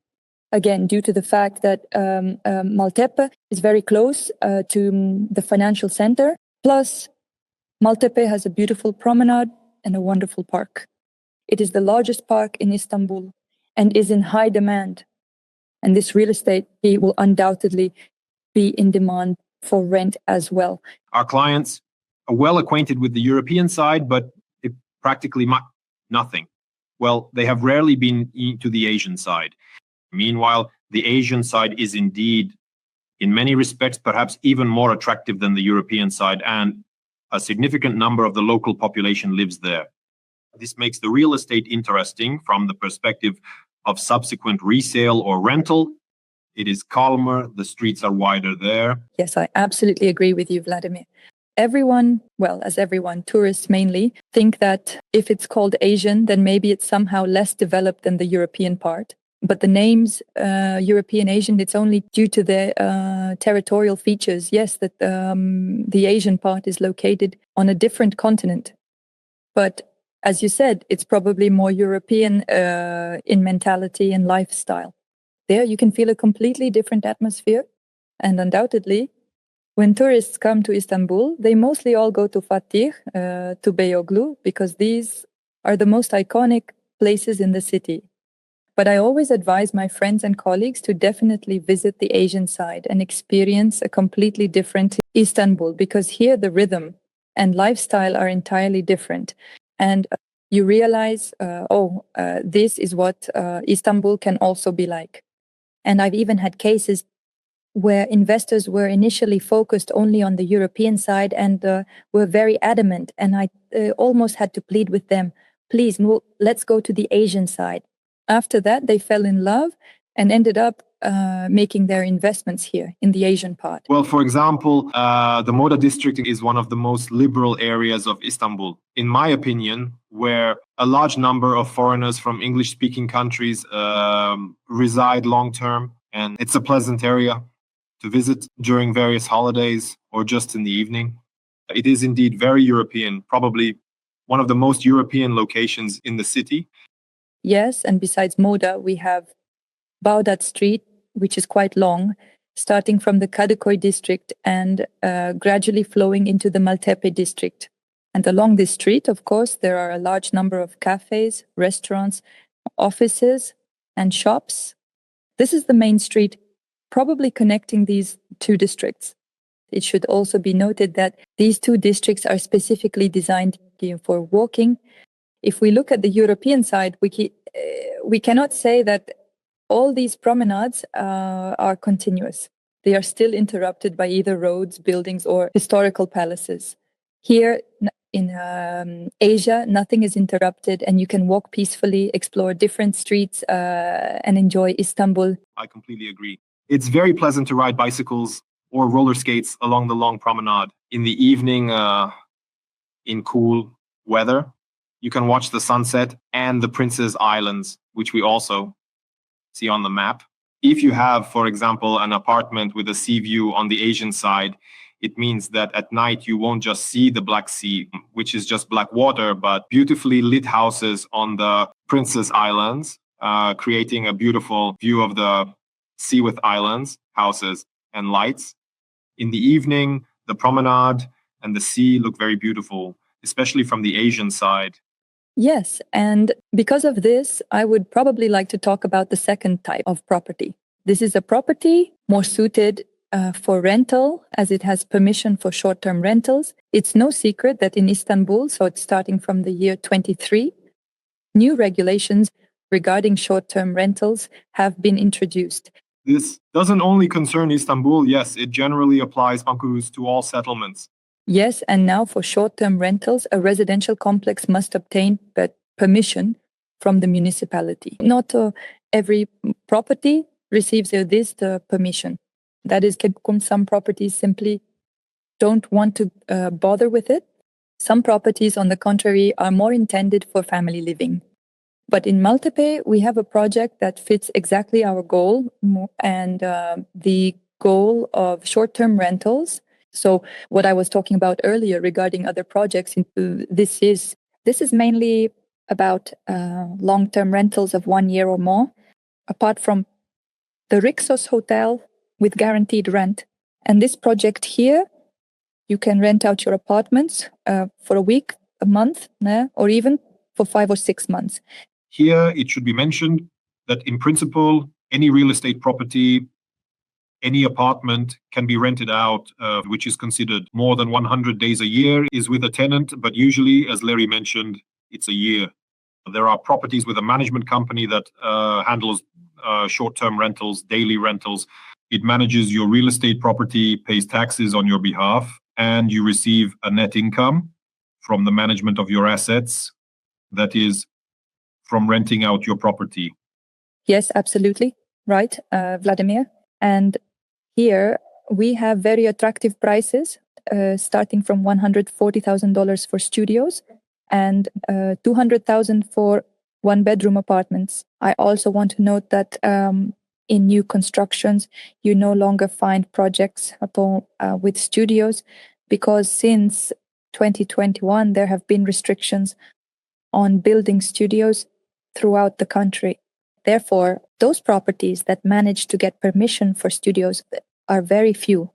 Again, due to the fact that Maltepe is very close to the financial center, plus Maltepe has a beautiful promenade and a wonderful park. It is the largest park in Istanbul and is in high demand. And this real estate will undoubtedly be in demand for rent as well. Our clients are well acquainted with the European side, but practically nothing. Well, they have rarely been to the Asian side. Meanwhile, the Asian side is indeed, in many respects, perhaps even more attractive than the European side, and a significant number of the local population lives there. This makes the real estate interesting from the perspective of subsequent resale or rental. It is calmer, the streets are wider there. Yes, I absolutely agree with you, Vladimir. Everyone, tourists mainly, think that if it's called Asian, then maybe it's somehow less developed than the European part. But the names European Asian, it's only due to the territorial features. Yes, that the Asian part is located on a different continent. But as you said, it's probably more European in mentality and lifestyle. There you can feel a completely different atmosphere. And undoubtedly, when tourists come to Istanbul, they mostly all go to Fatih, to Beykoz, because these are the most iconic places in the city. But I always advise my friends and colleagues to definitely visit the Asian side and experience a completely different Istanbul, because here the rhythm and lifestyle are entirely different. And you realize, this is what Istanbul can also be like. And I've even had cases where investors were initially focused only on the European side and were very adamant. And I almost had to plead with them, please, let's go to the Asian side. After that, they fell in love and ended up making their investments here in the Asian part. Well, for example, the Moda district is one of the most liberal areas of Istanbul, in my opinion, where a large number of foreigners from English-speaking countries reside long-term. And it's a pleasant area to visit during various holidays or just in the evening. It is indeed very European, probably one of the most European locations in the city. Yes, and besides Moda, we have Bağdat Street, which is quite long, starting from the Kadıköy district and gradually flowing into the Maltepe district. And along this street, of course, there are a large number of cafes, restaurants, offices, and shops. This is the main street, probably connecting these two districts. It should also be noted that these two districts are specifically designed for walking. If we look at the European side, we cannot say that all these promenades are continuous. They are still interrupted by either roads, buildings, or historical palaces. Here in Asia, nothing is interrupted, and you can walk peacefully, explore different streets, and enjoy Istanbul. I completely agree. It's very pleasant to ride bicycles or roller skates along the long promenade. In the evening, in cool weather, you can watch the sunset and the Princess Islands, which we also see on the map. If you have, for example, an apartment with a sea view on the Asian side, it means that at night you won't just see the Black Sea, which is just black water, but beautifully lit houses on the Princess Islands, creating a beautiful view of the sea with islands, houses, and lights. In the evening, the promenade and the sea look very beautiful, especially from the Asian side. Yes, and because of this, I would probably like to talk about the second type of property. This is a property more suited for rental, as it has permission for short-term rentals. It's no secret that in Istanbul, so it's starting from the year 23, new regulations regarding short-term rentals have been introduced. This doesn't only concern Istanbul, yes, it generally applies to all settlements. Yes, and now for short-term rentals, a residential complex must obtain permission from the municipality. Not every property receives this permission. That is, some properties simply don't want to bother with it. Some properties, on the contrary, are more intended for family living. But in Maltepe, we have a project that fits exactly our goal, and the goal of short-term rentals. So what I was talking about earlier regarding other projects, this is mainly about long-term rentals of 1 year or more, apart from the Rixos Hotel with guaranteed rent. And this project here, you can rent out your apartments for a week, a month, or even for 5 or 6 months. Here, it should be mentioned that in principle, any real estate property, any apartment can be rented out, which is considered more than 100 days a year, is with a tenant. But usually, as Larry mentioned, it's a year. There are properties with a management company that handles short-term rentals, daily rentals. It manages your real estate property, pays taxes on your behalf, and you receive a net income from the management of your assets, that is from renting out your property. Yes, absolutely. Right, Vladimir. And here we have very attractive prices, starting from $140,000 for studios and $200,000 for one-bedroom apartments. I also want to note that in new constructions, you no longer find projects with studios, because since 2021, there have been restrictions on building studios throughout the country. Therefore, those properties that manage to get permission for studios are very few,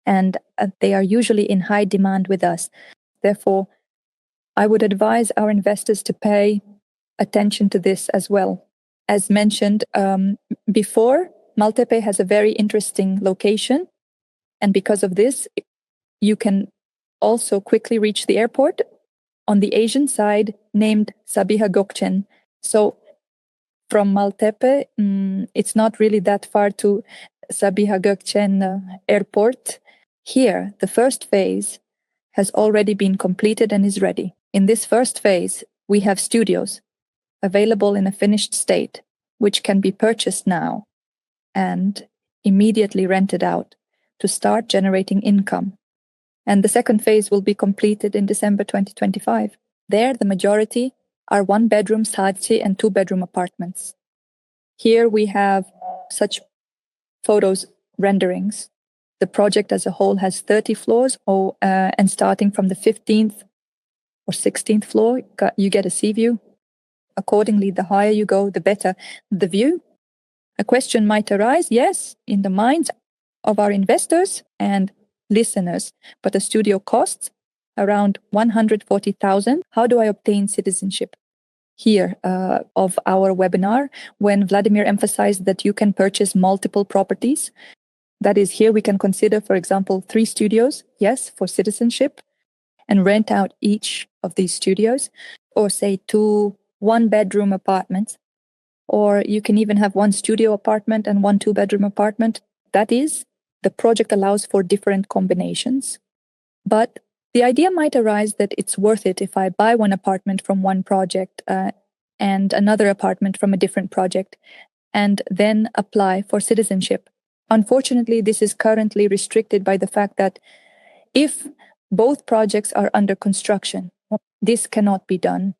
and they are usually in high demand with us. Therefore, I would advise our investors to pay attention to this as well. As mentioned before, Maltepe has a very interesting location, and because of this, you can also quickly reach the airport on the Asian side, named Sabiha Gökçen. So from Maltepe, it's not really that far to Sabiha Gökçen airport. Here, the first phase has already been completed and is ready. In this first phase, we have studios available in a finished state, which can be purchased now and immediately rented out to start generating income. And the second phase will be completed in December 2025. There, the majority are one-bedroom sadece and two-bedroom apartments. Here we have such photos renderings. The project as a whole has 30 floors, and starting from the 15th or 16th floor, you get a sea view. Accordingly, the higher you go, the better the view. A question might arise, yes, in the minds of our investors and listeners, but the studio costs around 140,000. How do I obtain citizenship? Here of our webinar, when Vladimir emphasized that you can purchase multiple properties, that is, here we can consider, for example, 3 studios, yes, for citizenship, and rent out each of these studios, or say 2 one-bedroom apartments, or you can even have 1 studio apartment and 1 two-bedroom apartment. That is, the project allows for different combinations. But the idea might arise that it's worth it if I buy 1 apartment from one project and another apartment from a different project, and then apply for citizenship. Unfortunately, this is currently restricted by the fact that if both projects are under construction, this cannot be done.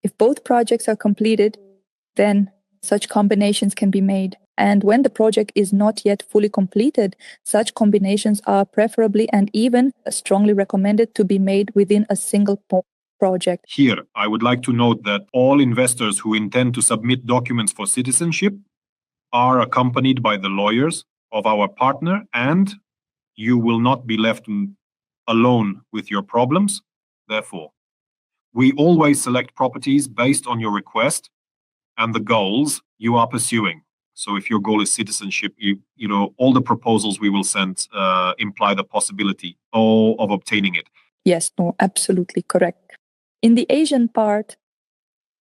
If both projects are completed, then such combinations can be made. And when the project is not yet fully completed, such combinations are preferably and even strongly recommended to be made within a single project. Here, I would like to note that all investors who intend to submit documents for citizenship are accompanied by the lawyers of our partner, and you will not be left alone with your problems. Therefore, we always select properties based on your request and the goals you are pursuing. So if your goal is citizenship, you know, all the proposals we will send imply the possibility of obtaining it. Yes, no, absolutely correct. In the Asian part,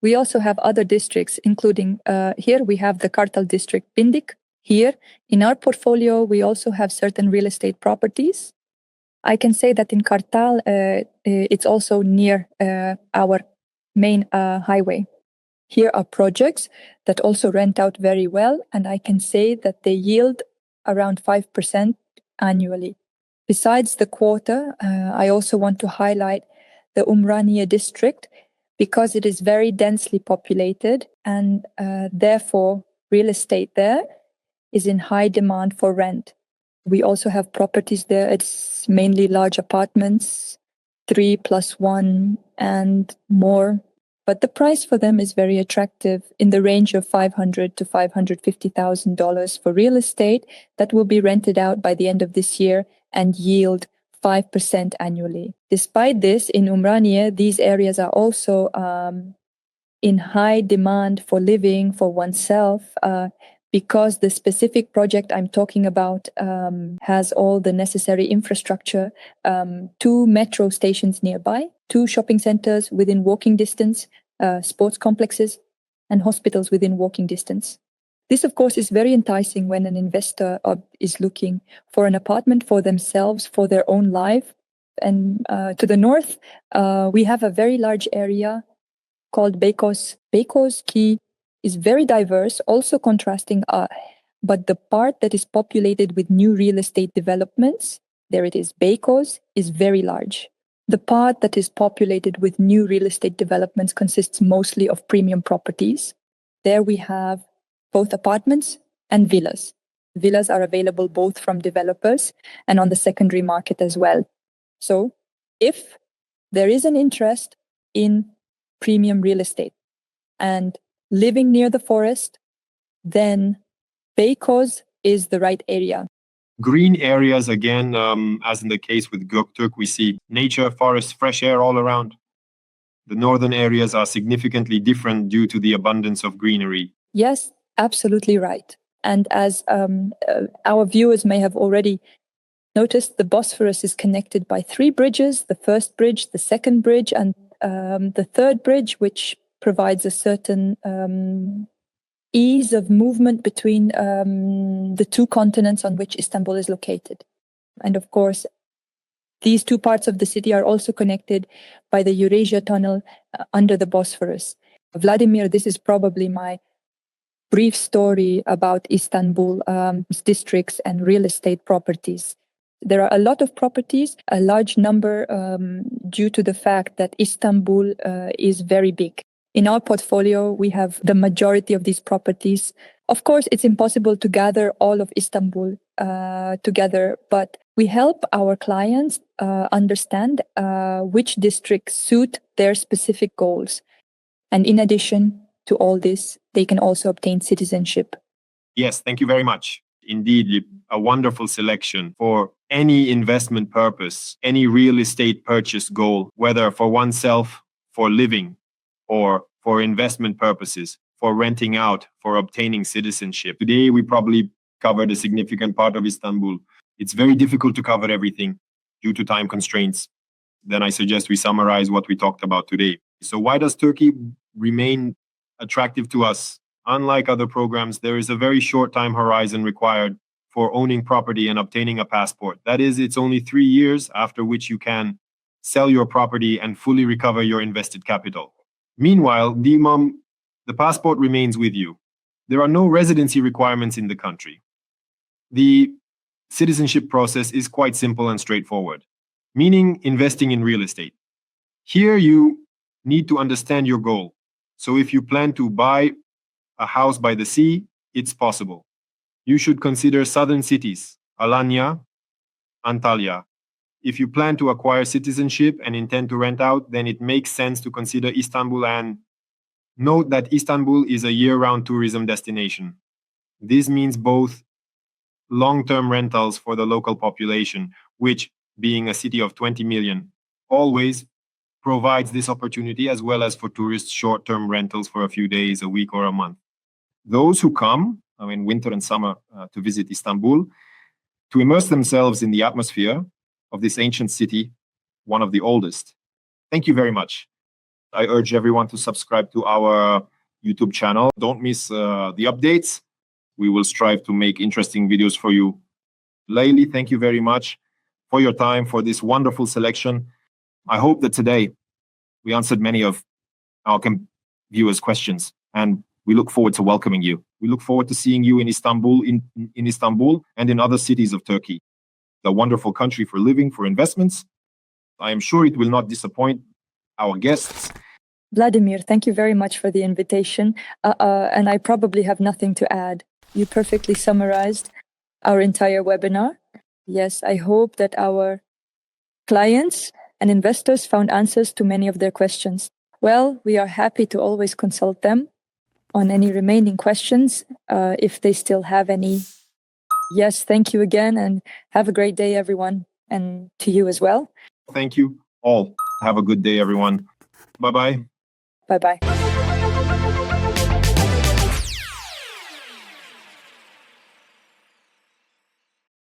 we also have other districts, including here we have the Kartal district, Bindik. Here in our portfolio, we also have certain real estate properties. I can say that in Kartal, it's also near our main highway. Here are projects that also rent out very well, and I can say that they yield around 5% annually. Besides the quarter, I also want to highlight the Umraniye district because it is very densely populated, and therefore real estate there is in high demand for rent. We also have properties there. It's mainly large apartments, 3+1 and more. But the price for them is very attractive, in the range of $500,000 to $550,000 for real estate that will be rented out by the end of this year and yield 5% annually. Despite this, in Umraniye, these areas are also in high demand for living for oneself, because the specific project I'm talking about has all the necessary infrastructure, 2 metro stations nearby, 2 shopping centers within walking distance, sports complexes, and hospitals within walking distance. This, of course, is very enticing when an investor is looking for an apartment for themselves, for their own life. And to the north, we have a very large area called Beykoz. Beykoz key is very diverse, also contrasting, but the part that is populated with new real estate developments, there it is, Beykoz, is very large. The part that is populated with new real estate developments consists mostly of premium properties. There we have both apartments and villas. Villas are available both from developers and on the secondary market as well. So if there is an interest in premium real estate and living near the forest, then Beykoz is the right area. Green areas, again, as in the case with Gokturk, we see nature, forest, fresh air all around. The northern areas are significantly different due to the abundance of greenery. Yes, absolutely right. And as our viewers may have already noticed, the Bosphorus is connected by 3 bridges, the first bridge, the second bridge, and the third bridge, which provides a certain ease of movement between the 2 continents on which Istanbul is located. And of course, these 2 parts of the city are also connected by the Eurasia Tunnel under the Bosphorus. Vladimir, this is probably my brief story about Istanbul districts and real estate properties. There are a lot of properties, a large number due to the fact that Istanbul is very big. In our portfolio, we have the majority of these properties. Of course, it's impossible to gather all of Istanbul together, but we help our clients understand which districts suit their specific goals. And in addition to all this, they can also obtain citizenship. Yes, thank you very much. Indeed, a wonderful selection for any investment purpose, any real estate purchase goal, whether for oneself, for living, or for investment purposes, for renting out, for obtaining citizenship. Today, we probably covered a significant part of Istanbul. It's very difficult to cover everything due to time constraints. Then I suggest we summarize what we talked about today. So why does Turkey remain attractive to us? Unlike other programs, there is a very short time horizon required for owning property and obtaining a passport. That is, it's only 3 years after which you can sell your property and fully recover your invested capital. Meanwhile, the passport remains with you. There are no residency requirements in the country. The citizenship process is quite simple and straightforward, meaning investing in real estate. Here you need to understand your goal. So if you plan to buy a house by the sea, it's possible. You should consider southern cities, Alanya, Antalya. If you plan to acquire citizenship and intend to rent out, then it makes sense to consider Istanbul, and note that Istanbul is a year-round tourism destination. This means both long-term rentals for the local population, which, being a city of 20 million, always provides this opportunity, as well as for tourists, short-term rentals for a few days, a week, or a month. Those who come, winter and summer, to visit Istanbul, to immerse themselves in the atmosphere of this ancient city, one of the oldest. Thank you very much. I urge everyone to subscribe to our YouTube channel. Don't miss the updates. We will strive to make interesting videos for you. Layli, thank you very much for your time, for this wonderful selection. I hope that today we answered many of our viewers' questions, and we look forward to welcoming you. We look forward to seeing you in Istanbul, in Istanbul and in other cities of Turkey. A wonderful country for living, for investments. I am sure it will not disappoint our guests. Vladimir, thank you very much for the invitation. And I probably have nothing to add. You perfectly summarized our entire webinar. Yes, I hope that our clients and investors found answers to many of their questions. Well, we are happy to always consult them on any remaining questions if they still have any. Yes, thank you again, and have a great day, everyone, and to you as well. Thank you all. Have a good day, everyone. Bye-bye. Bye-bye.